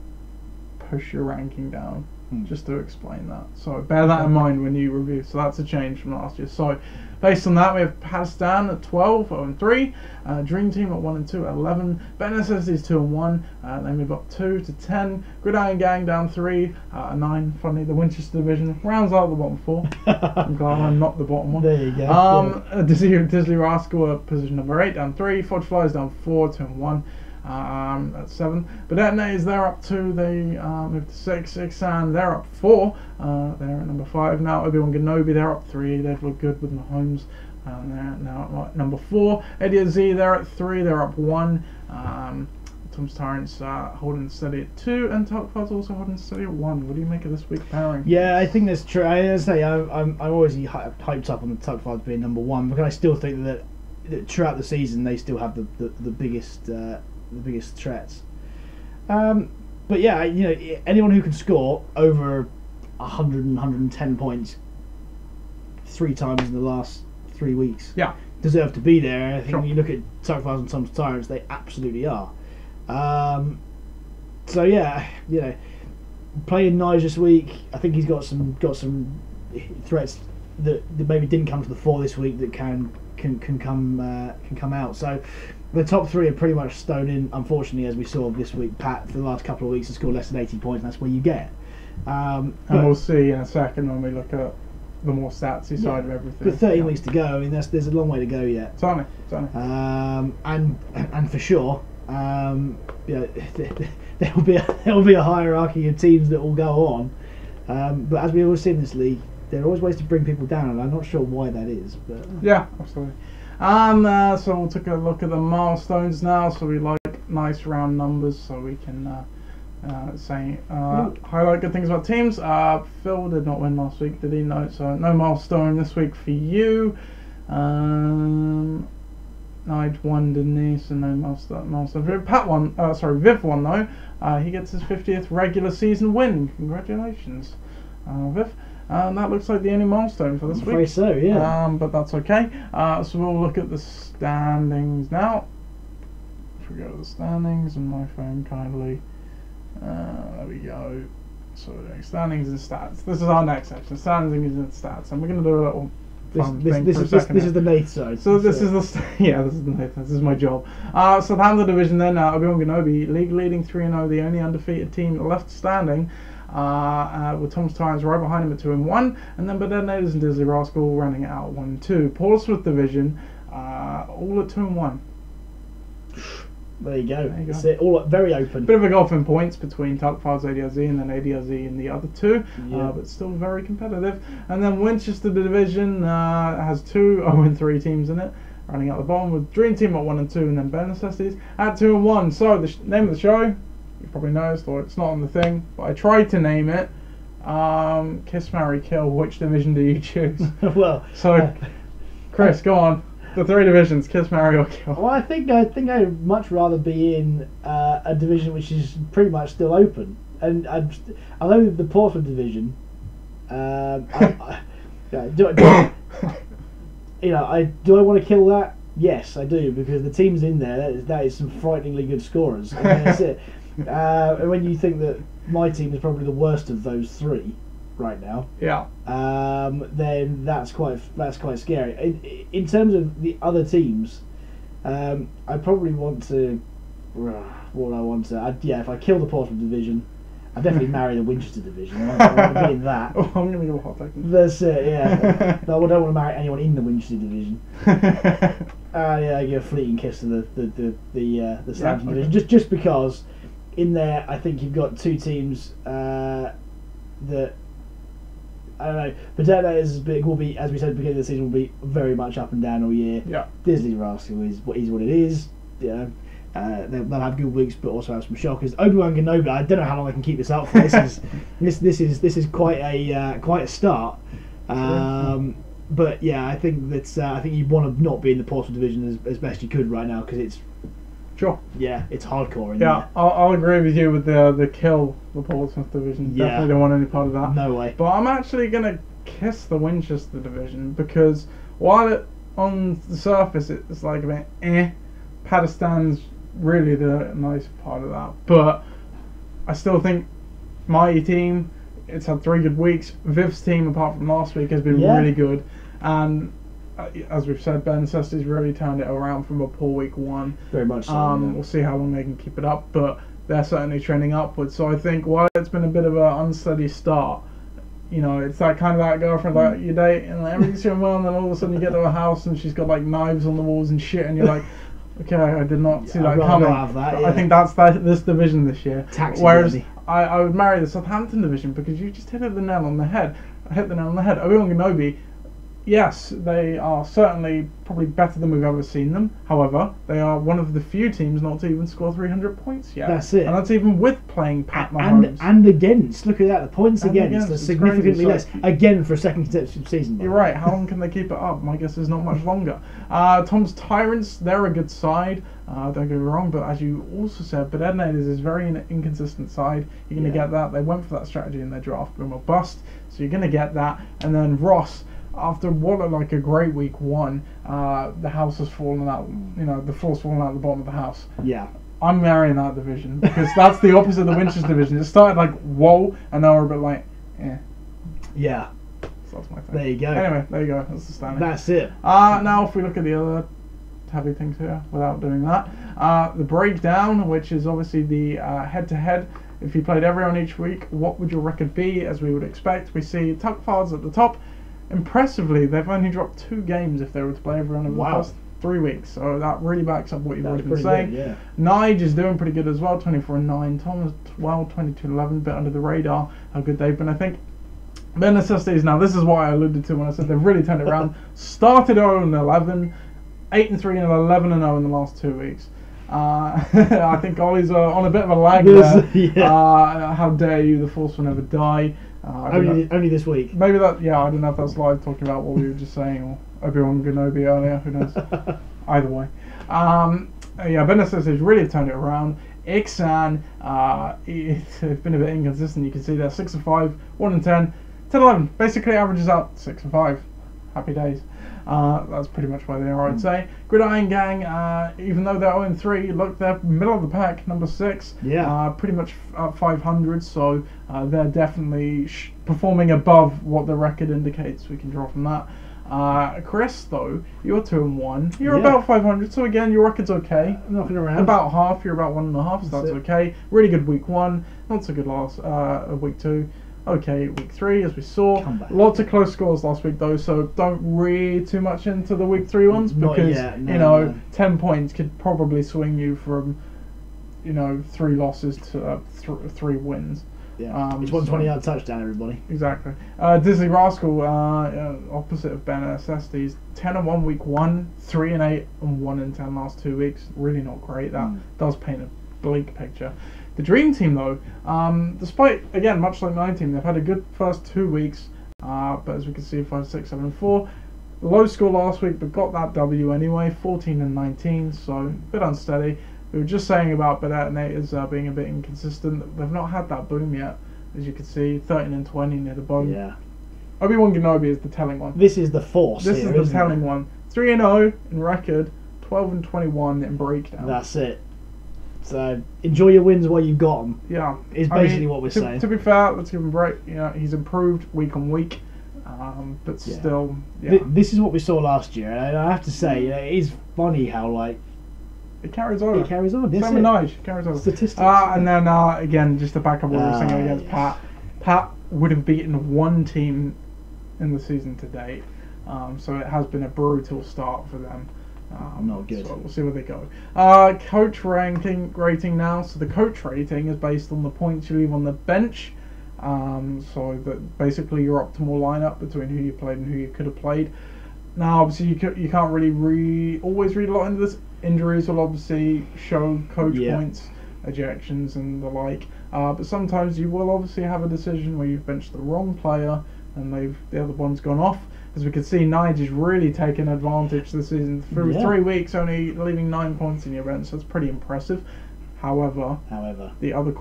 push your ranking down. Just to explain that. So bear that in mind when you review. So that's a change from last year. So based on that, we have Pakistan at 12, 0-3, Dream Team at 1-2, 11, Ben SSD's 2-1, then we've got 2 to 10, Gridiron Gang down 3, 9. Funny, the Winchester division rounds out the bottom 4. I'm glad I'm not the bottom one. There you go. Disley Rascal at position number 8 down 3, Fudge Flies down 4, 2-1. That's 7. But Detonators, they're up 2. They moved to 6. And they're up 4. They're at number 5 now. Obi-Wan Kenobi, they're up 3. They've looked good with Mahomes. They're now at number 4. Eddie Z, they're at 3. They're up 1. Tom's Tyrants holding steady at 2, and Tuckford's also holding steady at 1. What do you make of this week's pairing? Yeah, I think that's true. I say I'm always hyped up on the Tuckfords being number 1, because I still think that throughout the season they still have the biggest threats. But yeah, anyone who can score over 100 and 110 points 3 times in the last 3 weeks, deserve to be there. I think when you look at Tuckfords and Tom's Tyrants, they absolutely are. So yeah, playing Nige this week, I think he's got some threats that maybe didn't come to the fore this week that can come out. So the top 3 are pretty much stone in. Unfortunately, as we saw this week, Pat for the last couple of weeks has scored less than 80 points, and that's where you get. And we'll see in a second when we look at the more statsy side of everything. With 13 weeks to go, I mean there's a long way to go yet. Certainly. And for sure. There'll be a hierarchy of teams that will go on, but as we always see in this league, there are always ways to bring people down, and I'm not sure why that is. But yeah, absolutely. So we'll take a look at the milestones now. So we like nice round numbers, so we can highlight good things about teams. Phil did not win last week, did he? No, so no milestone this week for you. Nige won, didn't he? So no milestone. Pat won. Viv won though. He gets his 50th regular season win. Congratulations, Viv. That looks like the only milestone for this week. I'm afraid so, yeah. But that's okay. So we'll look at the standings now. If we go to the standings, and my phone kindly. There we go. So we're doing standings and stats. This is our next section. Standings and stats, and we're going to do a little. This is the Nath side. So this is the Nath. This is my job. Southampton division then. Obi-Wan Kenobi, league leading 3-0, the only undefeated team left standing. With Tom's Tyrants right behind him at 2-1, and then Detonators and Disley Rascal running out 1-2. Portsmouth division, all at 2-1. There you go. It's all very open. Bit of a gulf in points between Tuckford's ADRZ and then ADRZ in the other 2, but still very competitive. And then Winchester division has 2 0-3 teams in it, running out the bottom with Dream Team at 1-2, and then Bare Necessities at 2-1. So the name of the show, you probably noticed, or it's not on the thing, but I tried to name it. Kiss, Marry, Kill. Which division do you choose? Well, so Chris, go on. The 3 divisions: Kiss, Marry, or Kill. Well, I think I'd much rather be in a division which is pretty much still open, and although the Portsmouth division, do I want to kill that? Yes, I do, because the teams in there, that is some frighteningly good scorers. And that's it. And when you think that my team is probably the worst of those 3 right now, then that's quite scary. In terms of the other teams, I probably want to. What I want to, if I kill the Portsmouth division, I'd definitely marry the Winchester division. I want to be in that. Oh, I'm going to go hot second. That's it. Yeah. No, I don't want to marry anyone in the Winchester division. I give a fleeting kiss to the Southampton division, just because in there I think you've got 2 teams that. I don't know. The Detonators will be, as we said at the beginning of the season, will be very much up and down all year. Yeah. Disley Rascal is what it is. They'll have good weeks, but also have some shockers. Obi-Wan Kenobi, I don't know how long I can keep this up for. This is quite a start. But yeah, I think you want to not be in the Portsmouth division as best you could right now, because it's. Sure. Yeah, it's hardcore in there. I'll agree with you with the kill the Portsmouth division. Yeah. Definitely don't want any part of that. No way. But I'm actually gonna kiss the Winchester division, because while on the surface it's like a bit Padastan's really the nice part of that, but I still think my team, it's had 3 good weeks. Viv's team, apart from last week, has been really good, and as we've said, Ben Necessity's really turned it around from a poor week 1. Very much so. We'll see how long they can keep it up, but they're certainly trending upwards. So I think while it's been a bit of an unsteady start, it's that kind of that girlfriend that you date and everything's going well, and then all of a sudden you get to a house and she's got like knives on the walls and shit, and you're like, Okay, I did not see that I'd rather coming. not have that, yeah. I think that's this division this year. Taxi Whereas journey. I would marry the Southampton division because you just hit the nail on the head. Obi-Wan Kenobi, yes, they are certainly probably better than we've ever seen them. However, they are one of the few teams not to even score 300 points yet. That's it. And that's even with playing Pat Mahomes. And against, look at that, the points And against are it's significantly crazy. less. Again, for a second consecutive season. You're right. How long can they keep it up? My guess is not much longer. Tom's Tyrants, they're a good side. Don't get me wrong, but as you also said, but Ednators is very inconsistent side. You're going to get that. They went for that strategy in their draft, boom or bust. So you're going to get that. And then Ross, after what looked like a great week one, the house has fallen out. You know, the floor's fallen out the bottom of the house. Yeah. I'm marrying that division because that's the opposite of the Winchester division. It started like whoa, and now we're a bit like, eh. Yeah. So that's my thing. There you go. Anyway, there you go. That's the standing. That's it. Now if we look at the other heavy things here, without doing that, the breakdown, which is obviously the head-to-head. If you played everyone each week, what would your record be? As we would expect, we see Tuck Fards at the top. Impressively, they've only dropped 2 games if they were to play everyone in the past 3 weeks. So that really backs up what you've already been saying. Good, yeah. Nige is doing pretty good as well, 24-9. Tom is 22-11, bit under the radar. How good they've been, I think. Bare Necessities. Now this is what I alluded to when I said they've really turned it around. Started 0-11, 8-3 and 11-0 in the last 2 weeks. I think Ollie's on a bit of a lag there. Yeah. How dare you? The Force will never die. Only this week. Maybe that. Yeah, I don't know if that's live talking about what we were just saying or Obi-Wan Kenobi earlier. Who knows? Either way. Yeah, Bare Necessities really turned it around. Ixan, it's been a bit inconsistent. You can see there 6-5, 1-10, 10-11. Basically averages out 6-5. Happy days. That's pretty much where they are, I'd say. Gridiron Gang, even though they're 0-3, look, they're middle of the pack, number 6. Yeah. Pretty much 500, so they're definitely performing above what the record indicates. We can draw from that. Chris, though, you're 2-1. You're about 500, so again, your record's okay. Knocking around. About half, you're about 1.5, so that's okay. Really good week 1, not so good week 2. Okay, week 3, as we saw. Lots of close scores last week, though, so don't read too much into the week 3 ones because, 10 points could probably swing you from, 3 losses to 3 wins. Yeah, it's 120-yard touchdown, everybody. Exactly. Disney Rascal, opposite of Ben Necessities, 10-1 week 1, 3-8 and 1-10 last 2 weeks. Really not great. That does paint a bleak picture. The Dream Team, though, despite, again, much like 9 Team, they've had a good first 2 weeks, but as we can see, 5, 6, 7, and 4. Low score last week, but got that W anyway, 14-19, so a bit unsteady. We were just saying about Detonators being a bit inconsistent. They've not had that boom yet, as you can see, 13-20 near the bottom. Yeah. Obi-Wan Kenobi is the telling one. This is the Force. This is the telling one. 3-0 in record, 12-21 in breakdown. That's it. So enjoy your wins while you've got them. Yeah, is basically what we're saying. To be fair, let's give him a break. He's improved week on week, but still. Yeah. This is what we saw last year, and I have to say, it is funny how it carries on. It carries on. Same with Nige, carries on. Statistics. And then again, just to back up what we were saying against Pat. Pat would have beaten 1 team in the season to date, so it has been a brutal start for them. Not good. So we'll see where they go. Coach rating now. So the coach rating is based on the points you leave on the bench. So that basically your optimal lineup between who you played and who you could have played. Now, obviously, you can't really always read a lot into this. Injuries will obviously show coach points, ejections, and the like. But sometimes you will obviously have a decision where you've benched the wrong player and the other one's gone off. As we can see, Nige is really taking advantage this season. Through 3 weeks, only leaving 9 points in your bench. So that's pretty impressive. However, the other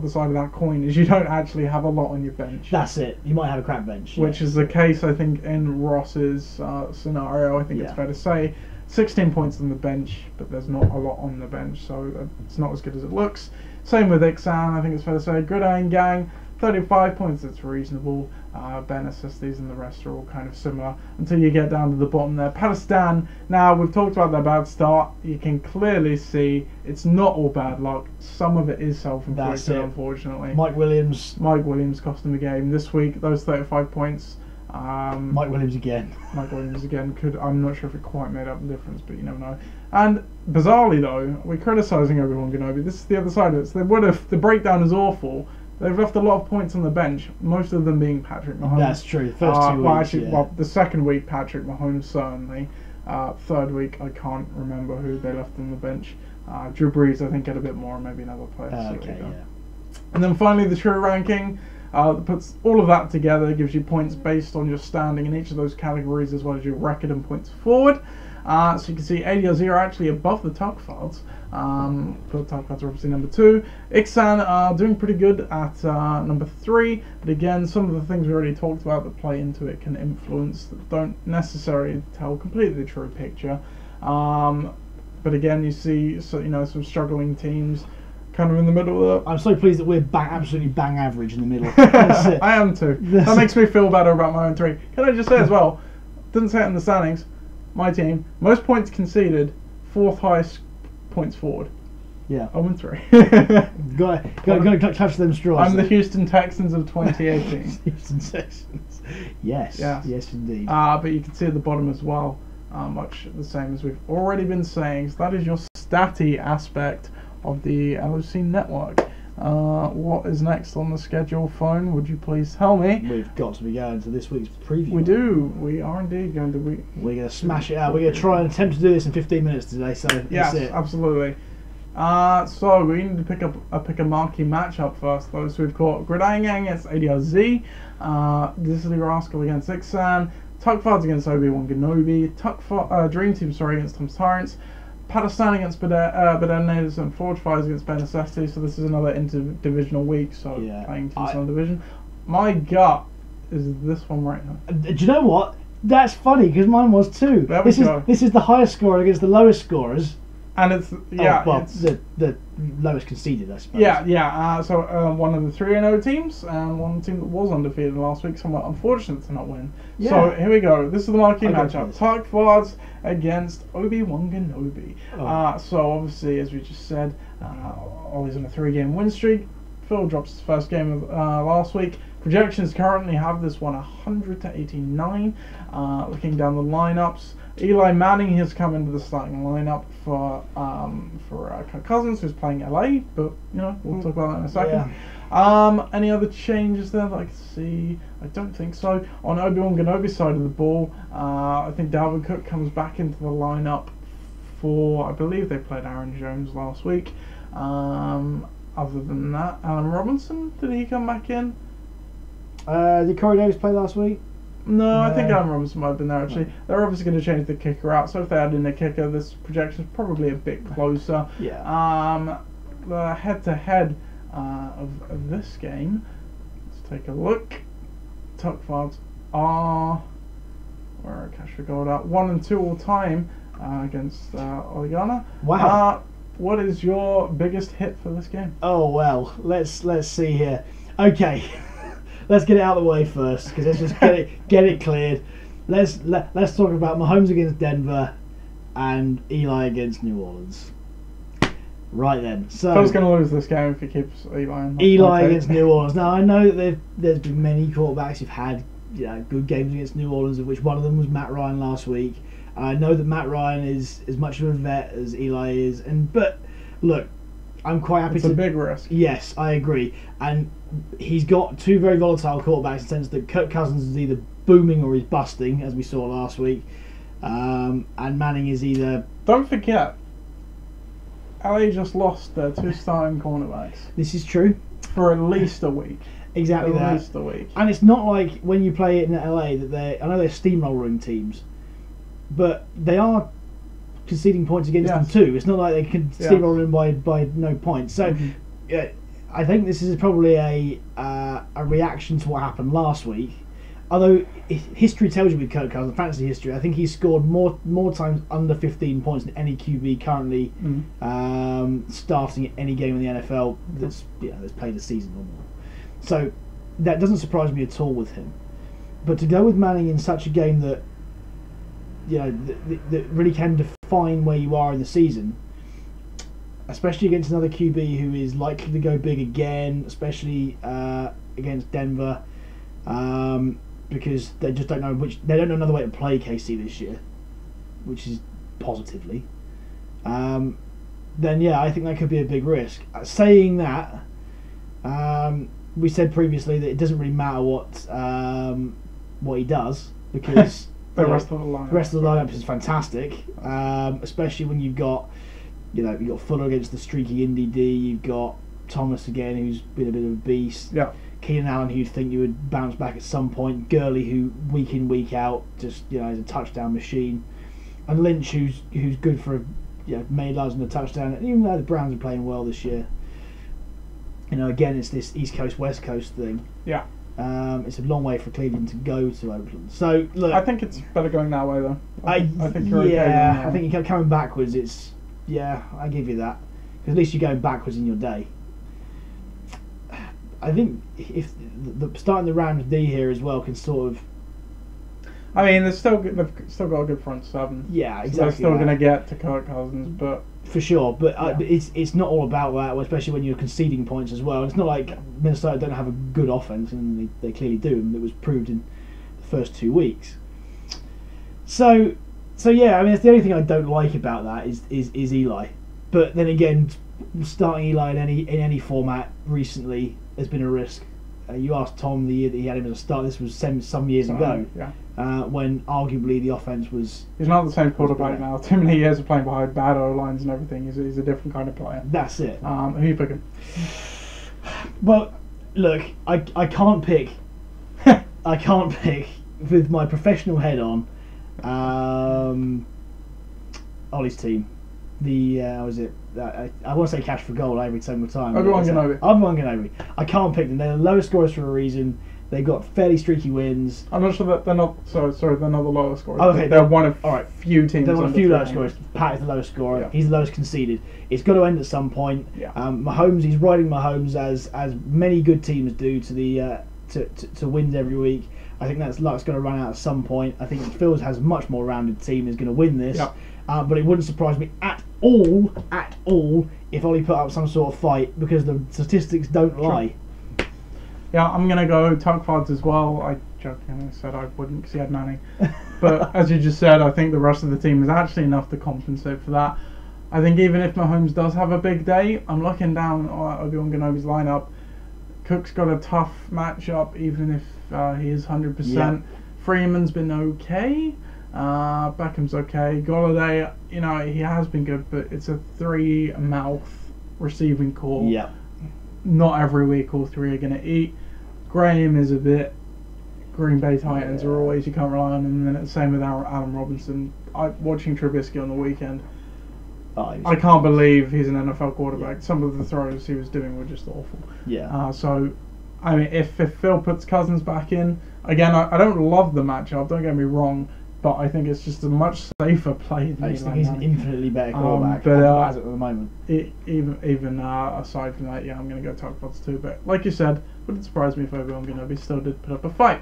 side of that coin is you don't actually have a lot on your bench. That's it. You might have a crap bench. Which is the case, I think, in Ross's scenario. I think it's fair to say. 16 points on the bench, but there's not a lot on the bench, so it's not as good as it looks. Same with Ixan, I think it's fair to say. Gridiron Gang, 35 points, that's reasonable. Ben Necessities and the rest are all kind of similar until you get down to the bottom there. Pakistan, now we've talked about their bad start. You can clearly see it's not all bad luck. Some of it is self-inflicted, unfortunately. Mike Williams cost them the game. This week, those 35 points, Mike Williams again. Mike Williams again I'm not sure if it quite made up the difference, but you never know. And bizarrely though, we're criticising Obi-Wan Kenobi. This is the other side of it. The breakdown is awful. They've left a lot of points on the bench, most of them being Patrick Mahomes. That's true. First 2 weeks. Well, the second week Patrick Mahomes certainly. Third week I can't remember who they left on the bench. Drew Brees I think had a bit more, maybe another player. And then finally the true ranking. Puts all of that together, gives you points based on your standing in each of those categories as well as your record and points forward. So you can see ADLZ are actually above the Tugfards. The Tugfards are obviously number 2. Ixan are doing pretty good at number 3. But again, some of the things we already talked about that play into it can influence, that don't necessarily tell completely the true picture. But again, you see some struggling teams kind of in the middle of that. I'm so pleased that we're absolutely bang average in the middle. That's it. I am too. That makes me feel better about my own 3. Can I just say as well, didn't say it in the standings, my team, most points conceded, 4th highest points forward. Yeah. 0-3. Got to clutch them straws. I'm the Houston Texans of 2018. Houston Texans. Yes. Yes, indeed. But you can see at the bottom as well, much the same as we've already been saying. So that is your statty aspect of the LOC Network. What is next on the schedule, Phone? Would you please tell me? We've got to be going to this week's preview. We do. We are indeed going to. We're going to smash it out. We're going to try and attempt to do this in 15 minutes today. So yes, that's it. Absolutely. So we need to pick a marquee matchup first, though. So we've got Gridiron Gang against ADRZ, Disney Rascal against Ixan, Tugfards against Obi-Wan Kenobi, Dream Team against Tom's Tyrants, Pakistan against Bedenades, and Forge Fires against Ben Necessity. So this is another interdivisional week, so playing Team Sun Division. My gut is this one right now. Do you know what? That's funny because mine was too. This is the highest scorer against the lowest scorers. And it's the lowest conceded, I suppose. So one of the 3-0 teams and one team that was undefeated last week, somewhat unfortunate to not win. Yeah. So here we go. This is the marquee matchup: Tugfards against Obi-Wan Kenobi. So obviously, as we just said, Ollie's on a 3-game win streak. Phil drops his first game of last week. Projections currently have this one 100-89. Looking down the lineups, Eli Manning has come into the starting lineup for Kirk Cousins, who's playing LA, but we'll talk about that in a second. Yeah. Any other changes there that I can see? I don't think so. On Obi-Wan Kenobi's side of the ball, I think Dalvin Cook comes back into the lineup for, I believe they played Aaron Jones last week. Other than that, Allen Robinson, did he come back in? Did Corey Davis play last week? No, I think Allen Robinson might have been there actually. No. They're obviously going to change the kicker out, so if they add in a kicker, this projection is probably a bit closer. Yeah. The head-to-head of this game, let's take a look. Tugfards are, where cash for gold out, 1-2 all time against Oligana. Wow. What is your biggest hit for this game? Oh well, let's see here. Okay. Let's get it out of the way first, because let's just get it cleared. Let's talk about Mahomes against Denver and Eli against New Orleans. Right then, so Phil's going to lose this game if he keeps Eli. Eli against New Orleans. Now I know that there's been many quarterbacks who've had good games against New Orleans, of which one of them was Matt Ryan last week. And I know that Matt Ryan is as much of a vet as Eli is, but look, I'm quite happy. It's a big risk. Yes, I agree, and he's got two very volatile quarterbacks in the sense that Kirk Cousins is either booming or he's busting, as we saw last week, and Manning is either. Don't forget, LA just lost their 2 starting cornerbacks. This is true. For at least a week. Exactly that. At least a week. And it's not like when you play it in LA that I know they're steamrolling teams, but they are conceding points against them too. It's not like they can steamroll them by no points. So I think this is probably a reaction to what happened last week. Although history tells you with Kirk Cousins, fantasy history, I think he's scored more times under 15 points than any QB currently starting at any game in the NFL that's played a season or more. So that doesn't surprise me at all with him. But to go with Manning in such a game that that really can define where you are in the season, especially against another QB who is likely to go big again, especially against Denver. because they just don't know another way to play KC this year, which is positively. Then yeah, I think that could be a big risk. Saying that, we said previously that it doesn't really matter what he does, because the rest of the lineup is fantastic, especially when you've got Fuller against the streaky Indy D, you've got Thomas again, who's been a bit of a beast. Yeah. Keenan Allen, who you'd think you would bounce back at some point. Gurley, who week in week out just is a touchdown machine, and Lynch, who's good for made yards and a touchdown. And even though the Browns are playing well this year, again it's this East Coast West Coast thing. Yeah. It's a long way for Cleveland to go to Oakland. So look, I think it's better going that way though. I think you're okay. Yeah, I think you're coming backwards. I give you that, because at least you're going backwards in your day. I think if the starting the Rams D here as well can sort of. I mean, they've still got a good front seven. Yeah, exactly. So they're still going to get to Kirk Cousins, but for sure. But it's not all about that, especially when you're conceding points as well. It's not like Minnesota don't have a good offense, and they clearly do, and it was proved in the first 2 weeks. So yeah, I mean, it's the only thing I don't like about that is Eli. But then again, starting Eli in any format recently has been a risk. You asked Tom the year that he had him as a start. This was some years ago, when arguably the offense was. He's not the same quarterback now. Too many years of playing behind bad O-lines and everything. He's a different kind of player. That's it. Who are you picking? Well, look, I can't pick. I can't pick with my professional head on. Ollie's team. I want to say cash for goal every single time. Obi-Wan Kenobi. I can't pick them. They're the lowest scorers for a reason. They've got fairly streaky wins. I'm not sure that they're not. Sorry, they're not the lowest scorers. Oh, okay, they're one of few teams. They're one of few lowest scorers. Pat is the lowest scorer. Yeah. He's the lowest conceded. It's got to end at some point. Yeah. Mahomes, he's riding Mahomes as many good teams do to the to wins every week. I think that's luck's going to run out at some point. I think Phil's has a much more rounded team, is going to win this. Yeah. But it wouldn't surprise me at all, if Ollie put up some sort of fight, because the statistics don't lie. Yeah, I'm going to go Tuckfards as well. I jokingly said I wouldn't because he had Manning. But as you just said, I think the rest of the team is actually enough to compensate for that. I think even if Mahomes does have a big day, I'm looking down at Obi-Wan Kenobi's lineup. Cook's got a tough matchup, even if he is 100%. Yeah. Freeman's been okay. Beckham's okay. Golladay, he has been good, but it's a 3-mouth receiving core. Yeah. Not every week all three are going to eat. Graham is a bit. Green Bay Titans are always, you can't rely on them. And then it's the same with Allen Robinson. Watching Trubisky on the weekend, I can't believe he's an NFL quarterback. Yeah. Some of the throws he was doing were just awful. Yeah. So, I mean, if Phil puts Cousins back in, again, I don't love the matchup, don't get me wrong, but I think it's just a much safer play than I just think he's an infinitely better quarterback as at the moment. Even aside from that, yeah, I'm going to go Tuckfards too. But like you said, wouldn't surprise me if Obi-Wan Kenobi still did put up a fight.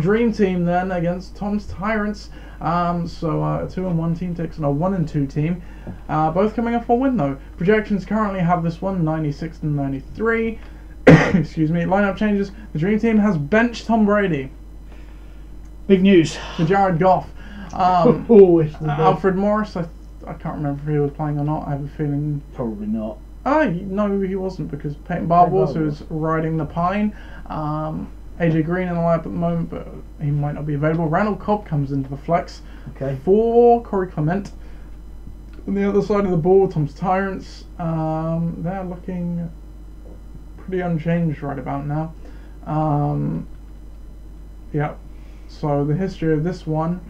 Dream team then against Tom's Tyrants. So a 2-1 team takes on a 1-2 team. Both coming off a win though. Projections currently have this one 96-93. Excuse me. Lineup changes. The Dream team has benched Tom Brady. Big news for Jared Goff. Alfred Morris, I can't remember if he was playing or not. I have a feeling probably not. No, he wasn't, because Peyton Barber was riding the pine. AJ Green in the lineup at the moment, but he might not be available. Randall Cobb comes into the flex for Corey Clement. On the other side of the ball, Tom's Tyrants, they're looking pretty unchanged right about now. Yeah. So the history of this one,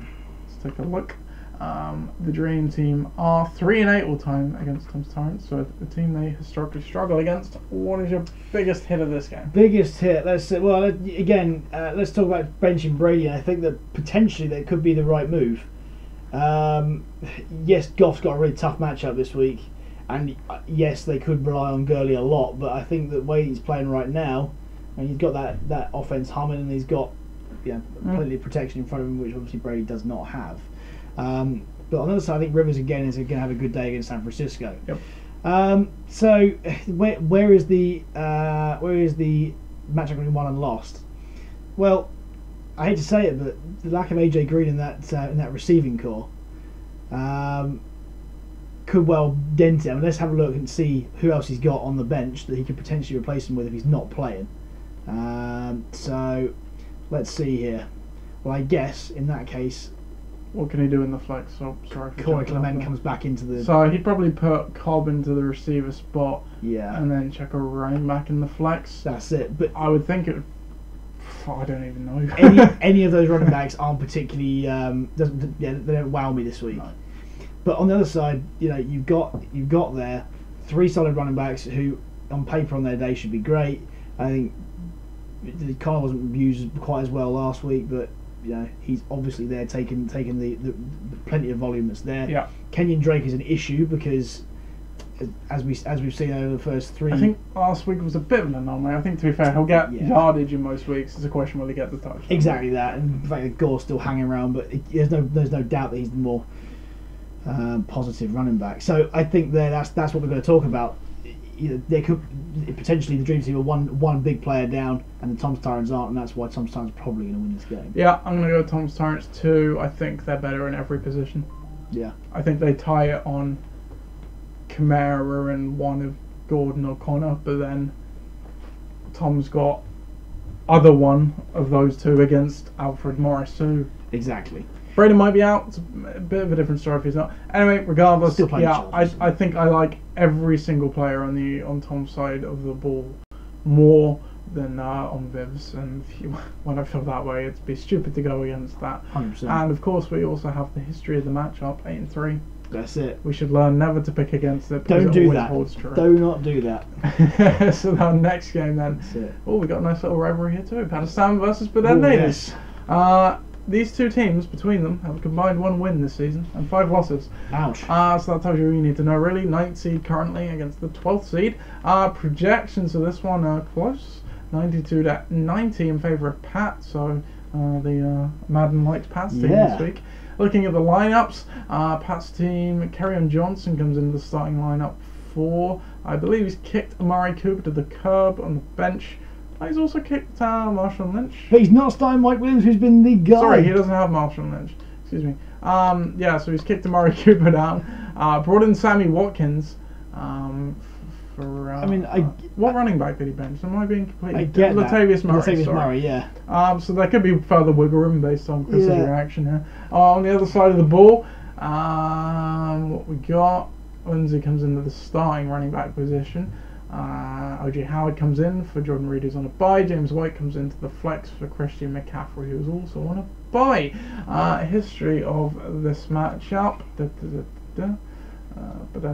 let's take a look. The Dream team are 3-8 all time against Tom's Tyrants, so the team they historically struggle against. What is your biggest hit of this game? Biggest hit? Let's talk about benching Brady. I think that potentially that could be the right move. Yes, Goff's got a really tough matchup this week, and yes, they could rely on Gurley a lot. But I think the way he's playing right now, and he's got that offense humming, and he's got plenty of protection in front of him, which obviously Brady does not have. But on the other side, I think Rivers again is going to have a good day against San Francisco. Yep. So where is the matchup between won and lost? Well, I hate to say it, but the lack of AJ Green in that receiving core could well dent it. I mean, let's have a look and see who else he's got on the bench that he could potentially replace him with if he's not playing. So let's see here. Well, I guess in that case, what can he do in the flex? Oh, sorry. Corey Clement comes back into the. So he'd probably put Cobb into the receiver spot. Yeah. And then check a running back in the flex. That's it. But I would think it. I don't even know. any of those running backs aren't particularly. They don't wow me this week. No. But on the other side, you've got there 3 solid running backs who, on paper, on their day should be great. I think he kind of wasn't used quite as well last week, but he's obviously there taking the plenty of volume that's there. Yeah. Kenyon Drake is an issue because, as we've seen over the first 3. I think last week was a bit of an anomaly. I think, to be fair, he'll get yardage in most weeks. It's a question will he get the touch. Exactly that, and the fact that Gore's still hanging around, but there's no doubt that he's the more positive running back. So I think that's what we're going to talk about. There could potentially the Dream Team are one big player down, and the Tom's Tyrants aren't, and that's why Tom's Tyrants are probably going to win this game. Yeah, I'm going to go Tom's Tyrants too. I think they're better in every position. Yeah, I think they tie it on Kamara and one of Gordon or Connor, but then Tom's got other one of those two against Alfred Morris too. Exactly. Braden might be out. It's a bit of a different story if he's not. Anyway, regardless, I think I like every single player on Tom's side of the ball more than on Viv's, and when I feel that way, it'd be stupid to go against that. 100%. And of course, we also have the history of the matchup, 8-3. That's it. We should learn never to pick against it. Don't do that. True. Do not do that. So our next game then. That's it. Oh, we got a nice little rivalry here too. Pakistan versus Baden Natives. Yes. These two teams, between them, have combined 1 win this season and 5 losses. Ouch. So that tells you what you need to know, really. 9th seed currently against the 12th seed. Projections of this one are close. 92-90 in favour of Pat, so the Madden liked Pat's team this week. Looking at the lineups, Pat's team, Kerryon Johnson comes into the starting lineup for, I believe he's kicked Amari Cooper to the curb on the bench. He's also kicked Marshall Lynch. But he's not starting Mike Williams, who's been the guy. Sorry, he doesn't have Marshall Lynch. Excuse me. So he's kicked Amari Cooper down. Brought in Sammy Watkins. What running back did he bench? Am I being completely... I get Latavius Murray. Latavius Murray, yeah. So there could be further wiggle room based on Chris's reaction here. On the other side of the ball, what we got... Lindsay comes into the starting running back position. O.J. Howard comes in for Jordan Reed, who's on a bye. James White comes into the flex for Christian McCaffrey, who's also on a bye. History of this matchup. But then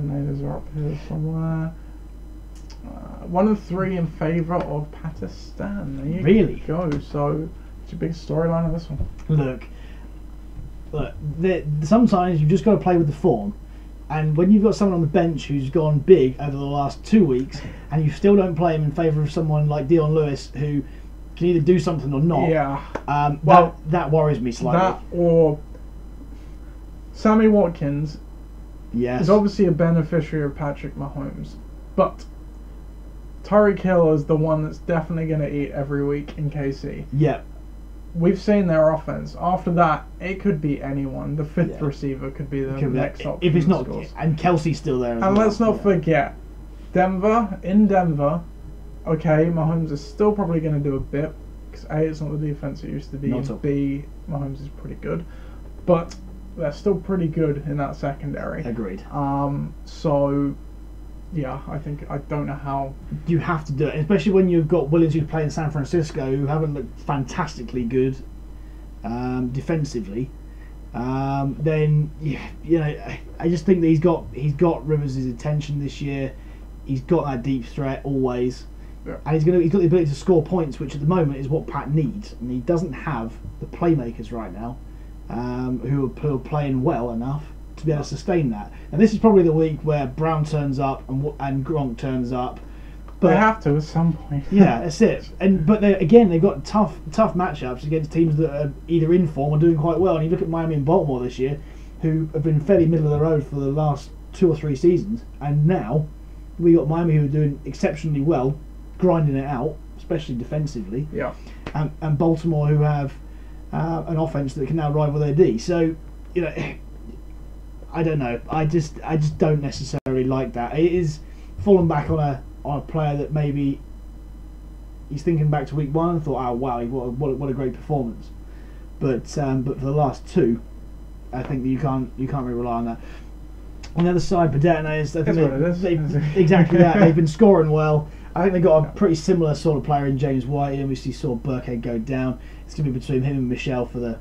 natives are up here somewhere. 1-3 in favour of Pakistan. There you go. So it's a big storyline of this one. Look. Sometimes you've just got to play with the form. And when you've got someone on the bench who's gone big over the last 2 weeks, and you still don't play him in favour of someone like Dion Lewis, who can either do something or not, that worries me slightly. That or Sammy Watkins is obviously a beneficiary of Patrick Mahomes, but Tyreek Hill is the one that's definitely going to eat every week in KC. Yeah. We've seen their offense. After that, it could be anyone. The 5th receiver could be the next option. If it's not, and Kelsey's still there. And let's not forget, Denver. Okay, Mahomes is still probably going to do a bit because A, it's not the defense it used to be, and B, Mahomes is pretty good, but they're still pretty good in that secondary. Agreed. I don't know how you have to do it, especially when you've got Williams who play in San Francisco who haven't looked fantastically good defensively. Then I just think that he's got Rivers' attention this year. He's got that deep threat always, and he's got the ability to score points, which at the moment is what Pat needs, and he doesn't have the playmakers right now who are playing well enough to be able to sustain that. And this is probably the week where Brown turns up and Gronk turns up. But they have to at some point. Yeah, that's it. But they've got tough matchups against teams that are either in form or doing quite well. And you look at Miami and Baltimore this year, who have been fairly middle of the road for the last 2 or 3 seasons, and now we got Miami who are doing exceptionally well, grinding it out, especially defensively. Yeah. And Baltimore who have an offense that can now rival their D. So, I don't know. I just don't necessarily like that. It is falling back on a player that maybe he's thinking back to week 1 and thought, oh wow, what a great performance. But for the last 2, I think that you can't really rely on that. On the other side, Pedetna is. I think exactly that. They've been scoring well. I think they've got a pretty similar sort of player in James White. And we saw Burkhead go down. It's going to be between him and Michelle for the.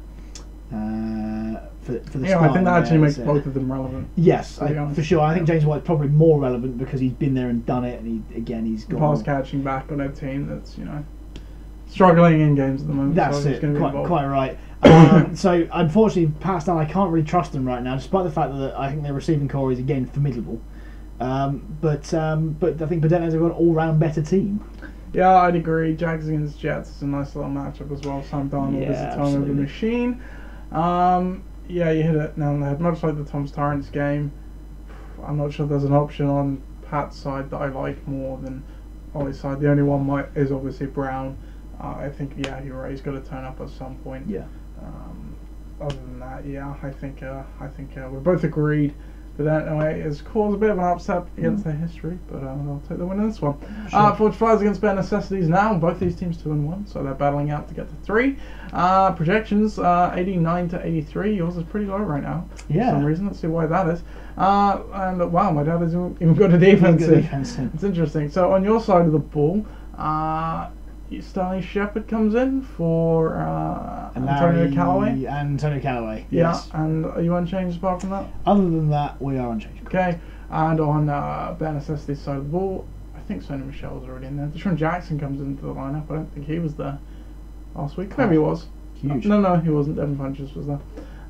Yeah, I think that actually makes both of them relevant. Yes, for sure. I think James White's probably more relevant because he's been there and done it, and he's got pass catching back on a team that's struggling in games at the moment. That's so it. Quite right. So unfortunately, Pakistan, I can't really trust them right now, despite the fact that I think their receiving core is again formidable. But I think Pedetna's got an all-round better team. Yeah, I'd agree. Jags against Jets is a nice little matchup as well. Sam Darnold is the time of the machine. Yeah, you hit it now on the head. Much like the Thomas Torrance game, I'm not sure there's an option on Pat's side that I like more than Ollie's side. The only one is obviously Brown. I think, yeah, you're right. He's got to turn up at some point. Yeah. Other than that, yeah, I think we're both agreed. But anyway, it's caused a bit of an upset against their history, but I'll take the win in this one. Sure. 45 against bare necessities now. Both these teams 2-1, so they're battling out to get to 3. Projections 89 to 83. Yours is pretty low right now. Yeah. For some reason. Let's see why that is. And wow, my dad hasn't even got a defense. It's interesting. So on your side of the ball, Stanley Shepard comes in for Antonio Callaway. Antonio Callaway, yes. Yeah, and are you unchanged apart from that? Other than that, we are unchanged. Okay, and on bare necessities side of the ball, I think Sonny Michel's already in there. Deshaun Jackson comes into the lineup. I don't think he was there last week. Maybe he was. Huge. No, he wasn't. Devin Funchess was there.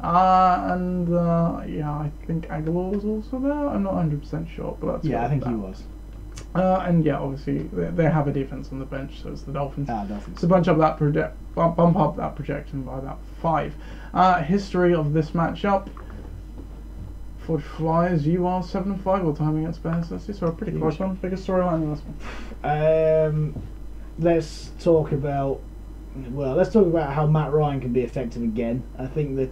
Yeah, I think Aguilar was also there. I'm not 100% sure, but that's I think he was. And yeah, obviously they have a defense on the bench, so it's the Dolphins. Dolphins. So bump up that projection by about 5. History of this matchup. For Flyers, you are 7-5 all time against bare necessities, so a pretty close one. Biggest storyline in this one. Let's talk about how Matt Ryan can be effective again. I think that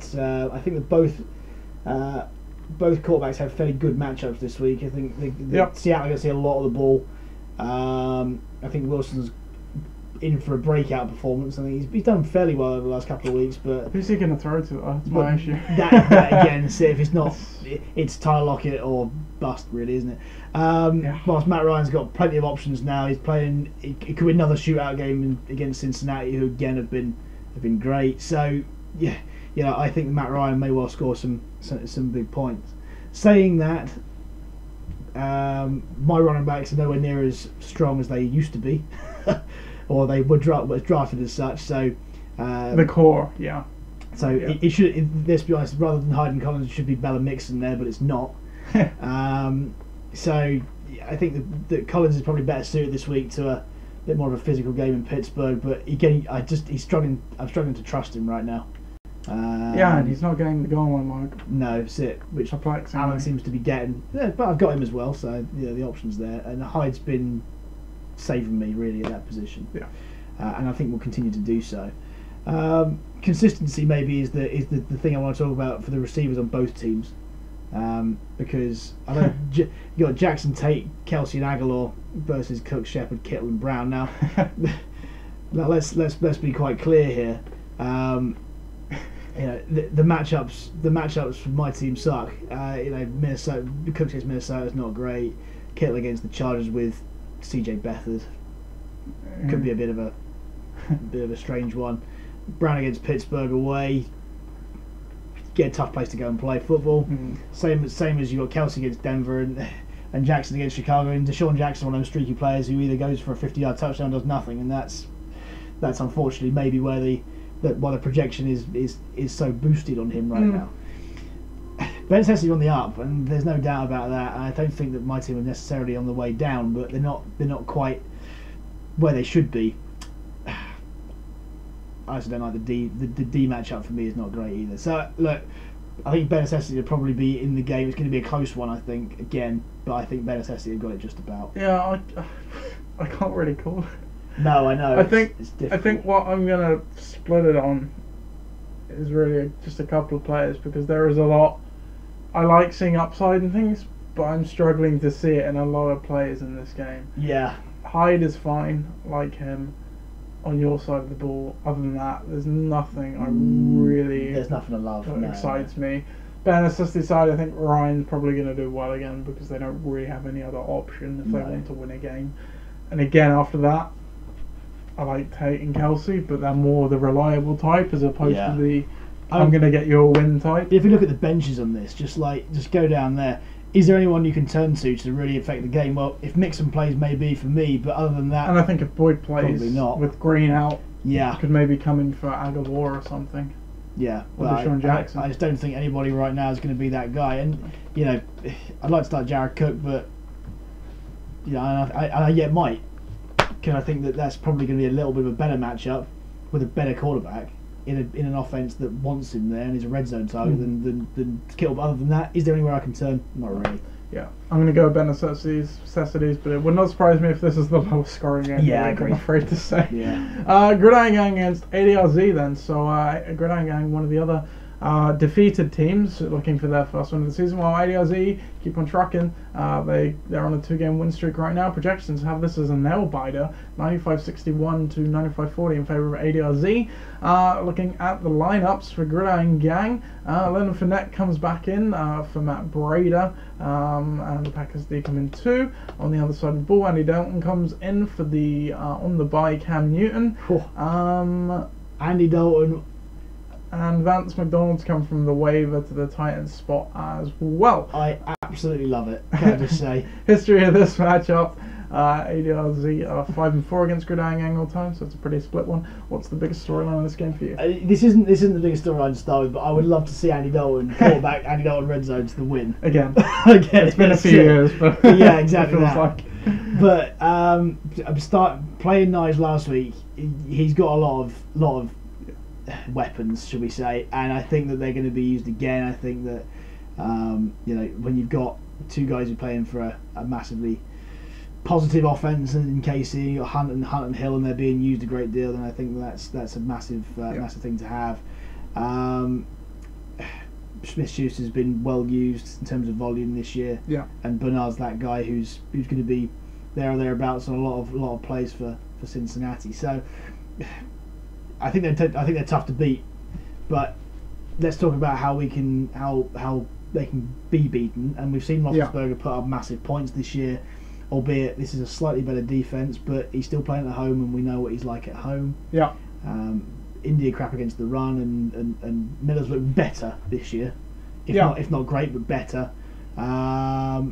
both quarterbacks have fairly good matchups this week. I think Seattle are going to see a lot of the ball. I think Wilson's in for a breakout performance. I think he's done fairly well over the last couple of weeks. But who's he going to throw to? That's my issue. That again, see if it's not, it's Tyler Lockett or bust, really, isn't it? Whilst Matt Ryan's got plenty of options now. He's playing. It could be another shootout game against Cincinnati, who again have been great. So yeah. I think Matt Ryan may well score some big points. Saying that, my running backs are nowhere near as strong as they used to be, or they were drafted as such. So the core, yeah. So it should. Let's be honest. Rather than Hayden Collins, it should be Bella Mixon there, but it's not. So I think that Collins is probably better suited this week to a bit more of a physical game in Pittsburgh. But again, he's struggling. I'm struggling to trust him right now. And he's not getting the goal line mark. No, that's it. Which perplexing. Allen seems to be getting. Yeah, but I've got him as well, so the option's there. And Hyde's been saving me really at that position. Yeah. And I think we'll continue to do so. Consistency maybe is the thing I want to talk about for the receivers on both teams, because I know you got Jackson Tate, Kelsey and Aguilar versus Cook, Shepard, Kittle and Brown. Now, let's be quite clear here. The matchups for my team suck. Minnesota, Cook against Minnesota is not great. Kittle against the Chargers with CJ Beathard could be a bit of a strange one. Brown against Pittsburgh away, get a tough place to go and play football. Same as you got Kelsey against Denver and Jackson against Chicago, and Deshaun Jackson, one of those streaky players who either goes for a 50-yard touchdown or does nothing, and that's unfortunately maybe why the projection is so boosted on him right now. Ben Sessy's on the up, and there's no doubt about that. I don't think that my team are necessarily on the way down, but they're not quite where they should be. I also don't like the D matchup for me is not great either. So look, I think Ben Sessy will probably be in the game. It's going to be a close one, I think, again, but I think Ben Sessy have got it just about. Yeah, I can't really call it. No, I know. I think what I'm gonna split it on is really just a couple of players, because there is a lot. I like seeing upside in things, but I'm struggling to see it in a lot of players in this game. Yeah. Hyde is fine, like him, on your side of the ball. Other than that, there's nothing There's nothing to love. that excites me. Ben assisted side, I think Ryan's probably going to do well again, because they don't really have any other option if they want to win a game. And again, after that, I like Tate and Kelsey, but they're more the reliable type as opposed to the I'm going to get you a win type. If you look at the benches on this, just go down there. Is there anyone you can turn to really affect the game? Well, if Mixon plays, maybe for me, but other than that, and I think if Boyd plays with Green out, could maybe come in for Aguilar or something. Yeah, or Deshaun Jackson. I just don't think anybody right now is going to be that guy. And I'd like to start Jared Cook, but I yet might, because I think that's probably going to be a little bit of a better matchup with a better quarterback in an offense that wants him there and is a red zone target than Kittle. But other than that, is there anywhere I can turn? Not really. Yeah, I'm going to go Ben necessities, but it would not surprise me if this is the lowest scoring game. Yeah, I agree. I'm afraid to say. Yeah. Gridiron Gang against ADRZ then. So Gridiron Gang, one of the other defeated teams, looking for their first win of the season, while ADRZ keep on trucking. They're on a 2-game win streak right now. Projections have this as a nail biter, 95-61 to 95-40 in favour of ADRZ. Looking at the lineups for Gridiron Gang, Leonard Fournette comes back in for Matt Brader, and the Packers D come in too. On the other side of the ball, Andy Dalton comes in for the on the bye Cam Newton. Andy Dalton. And Vance McDonald's come from the waiver to the Titans spot as well. I absolutely love it, can I just say. History of this matchup. ADRZ are 5-4 against Gridiron Gang all time, so it's a pretty split one. What's the biggest storyline in this game for you? This isn't the biggest storyline to start with, but I would love to see Andy Dalton quarterback Andy Dalton red zone to the win. Again. It's been a few years, but yeah, exactly. It feels like. But playing Nige last week, he's got a lot of weapons, should we say, and I think that they're going to be used again. I think that when you've got two guys who are playing for a massively positive offense, and in Casey, Hunt and Hill, and they're being used a great deal, then I think that's a massive thing to have. Smith-Schuster's been well used in terms of volume this year, and Bernard's that guy who's going to be there or thereabouts on a lot of plays for Cincinnati. So I think they're tough to beat, but let's talk about how they can be beaten. And we've seen Roethlisberger put up massive points this year, albeit this is a slightly better defense, but he's still playing at home, and we know what he's like at home. Yeah. India crap against the run, and Miller's looked better this year, if not great, but better. I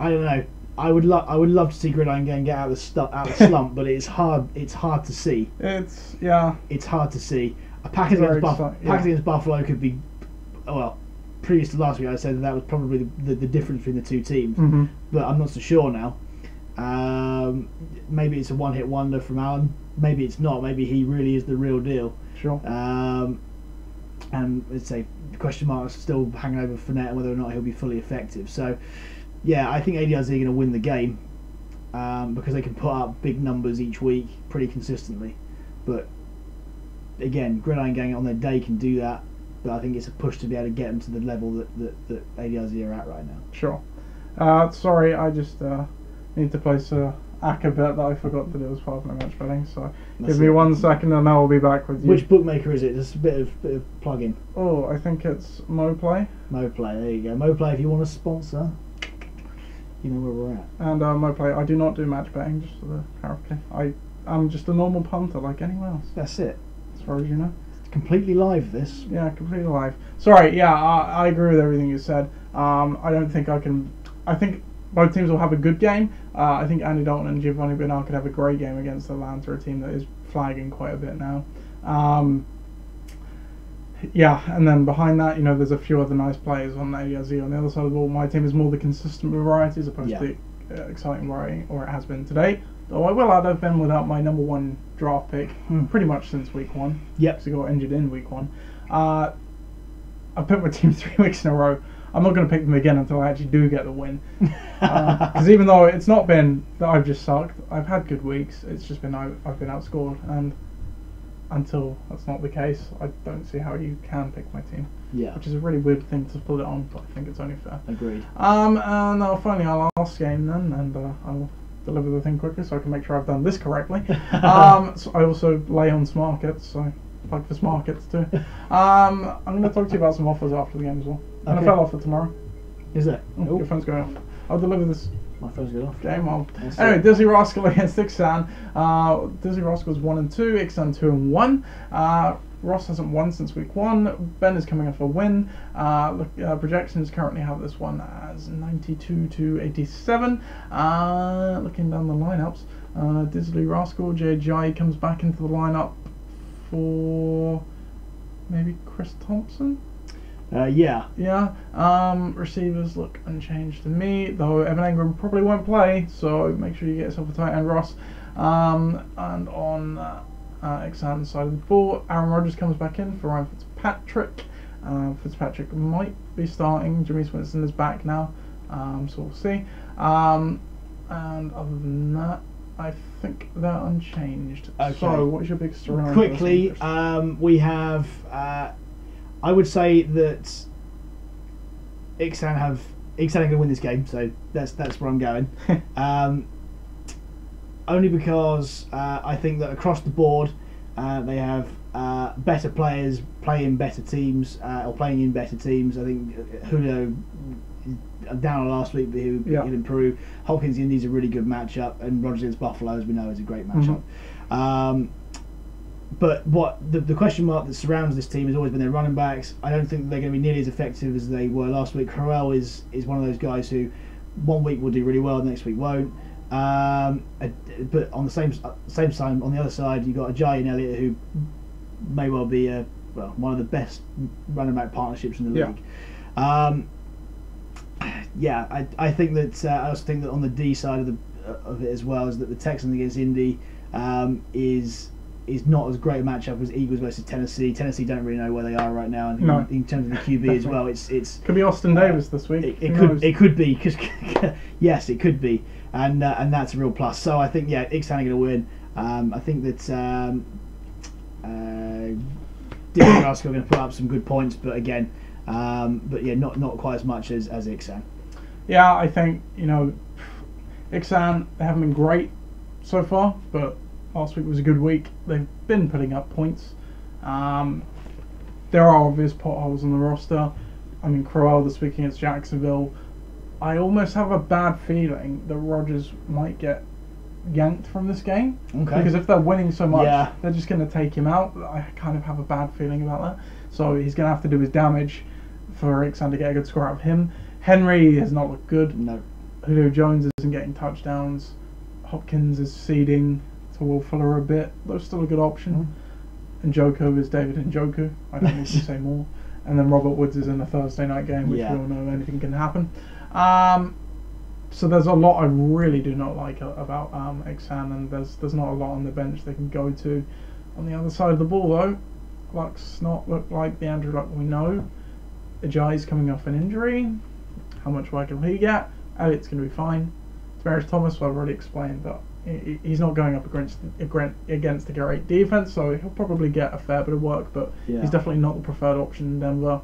don't know. I would love to see Gridiron Gang get out of the slump, but it's hard. It's hard to see. It's hard to see. A Packers against Buffalo could be, previous to last week I said that was probably the difference between the two teams, but I'm not so sure now. Maybe it's a one-hit wonder from Allen. Maybe it's not. Maybe he really is the real deal. Sure. And let's say the question marks still hanging over Fournette and whether or not he'll be fully effective. So. Yeah, I think ADRZ are going to win the game because they can put up big numbers each week pretty consistently. But again, Gridiron Gang on their day can do that, but I think it's a push to be able to get them to the level that ADRZ are at right now. Sure. Sorry, I just need to place a ACCA bet that I forgot to do as part of my match betting. So give me 1 second and I will be back with you. Which bookmaker is it? Just a bit of plug-in. Oh, I think it's MoPlay. MoPlay, there you go. MoPlay, if you want to sponsor. You know where we're at. And MoPlay, I do not do match betting, just for the clarification. I'm just a normal punter like anyone else. That's it. As far as you know. It's completely live, this. Yeah, completely live. Sorry, I agree with everything you said. I don't think I can... I think both teams will have a good game. I think Andy Dalton and Giovanni Bernard could have a great game against Atlanta, a team that is flagging quite a bit now. And then behind that, there's a few other nice players on the ADRZ. On the other side of the ball, my team is more the consistent variety as opposed to the exciting variety, or it has been today. Though I will add, I've been without my number 1 draft pick pretty much since week 1. Yep. So he got injured in week 1. I picked my team 3 weeks in a row. I'm not going to pick them again until I actually do get the win. Because even though it's not been that I've just sucked, I've had good weeks. It's just been I've been outscored, and until that's not the case, I don't see how you can pick my team. Yeah. Which is a really weird thing to put it on, but I think it's only fair. Agreed. And finally our last game then, and I'll deliver the thing quickly so I can make sure I've done this correctly. So I also lay on Smarkets, so plug for Smarkets too. I'm going to talk to you about some offers after the game as well. Okay. NFL offer tomorrow. Is there? Oh, your phone's going off. I'll deliver this. My phone's going off. Game on. Anyway, Dizzy Rascal against Ixan. Dizzy Rascal's 1-2, Ixan 2-1. Ross hasn't won since week 1. Ben is coming off a win. Projections currently have this one as 92-87. Looking down the lineups, Dizzy Rascal, JJ comes back into the lineup for maybe Chris Thompson. Yeah. Receivers look unchanged to me, though Evan Engram probably won't play, so make sure you get yourself a tight end, Ross. And on Ixan's side of the ball, Aaron Rodgers comes back in for Ryan Fitzpatrick. Fitzpatrick might be starting. Jameis Winston is back now, so we'll see. And other than that, I think they're unchanged. Okay. So, what's your big storyline? Quickly, we have. I would say that Ixan are going to win this game, so that's where I'm going. Only because I think that across the board they have better players playing better teams or playing in better teams. I think Julio down last week, but he'll improve. Hopkins Indy's a really good matchup, and Rodgers against Buffalo, as we know, is a great matchup. But what the question mark that surrounds this team has always been their running backs. I don't think they're going to be nearly as effective as they were last week. Crowell is one of those guys who one week will do really well, the next week won't. But on the same side, on the other side, you've got Ajayi and Elliott, who may well be one of the best running back partnerships in the league. I think that I also think that on the D side of it as well is that the Texans against Indy is not as great a matchup as Eagles versus Tennessee. Tennessee don't really know where they are right now, and in terms of the QB as well, it's could be Austin Davis this week. It could be because yes, it could be, and that's a real plus. So I think Ixan are going to win. I think that Dizzy Rascal are going to put up some good points, but again, not quite as much as Ixan. Yeah, I think Ixan, they haven't been great so far, but last week was a good week. They've been putting up points. There are obvious potholes on the roster. I mean, Crowell this week against Jacksonville. I almost have a bad feeling that Rodgers might get yanked from this game. Okay. Because if they're winning so much, they're just going to take him out. I kind of have a bad feeling about that. So he's going to have to do his damage for Ixan to get a good score out of him. Henry has not looked good. No. Julio Jones isn't getting touchdowns. Hopkins is seeding to Will Fuller a bit, though still a good option. And Njoku is David Njoku. I don't need to say more. And then Robert Woods is in a Thursday night game, which we all know anything can happen. So there's a lot I really do not like about Ixan, and there's not a lot on the bench they can go to. On the other side of the ball, though, Luck's not look like the Andrew Luck we know. Ajayi's coming off an injury. How much work will he get? Elliott's going to be fine. Demaryius Thomas, well, I've already explained that he's not going up against a great defense, so he'll probably get a fair bit of work, but he's definitely not the preferred option in Denver.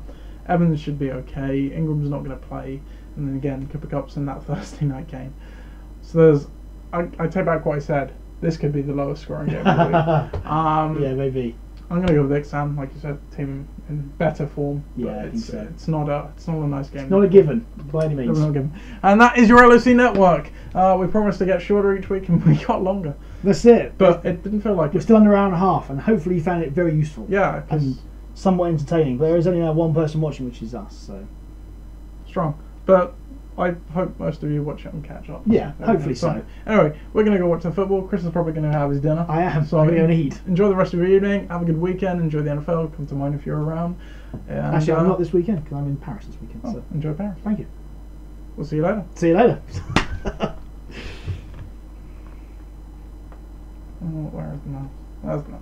Evans should be okay. Ingram's not going to play, and then again, Cooper Kupp's in that Thursday night game. So I take back what I said. This could be the lowest scoring game of the week. Maybe. I'm going to go with Ixan, like you said, team in better form. Yeah, it's not a nice game. It's not a given by any means. Not a given. And that is your LOC Network. We promised to get shorter each week, and we got longer. That's it. But it didn't feel like we're still under an hour and a half, and hopefully you found it very useful. Yeah, and somewhat entertaining. There is only now one person watching, which is us. So strong, but I hope most of you watch it and catch up. Yeah, hopefully so. Anyway, we're going to go watch the football. Chris is probably going to have his dinner. I am, so I'm going to eat. Enjoy the rest of your evening. Have a good weekend. Enjoy the NFL. Come to mine if you're around. And, actually, I'm not this weekend because I'm in Paris this weekend. So enjoy Paris. Thank you. We'll see you later. See you later. Where is the mouse? There's the mouse.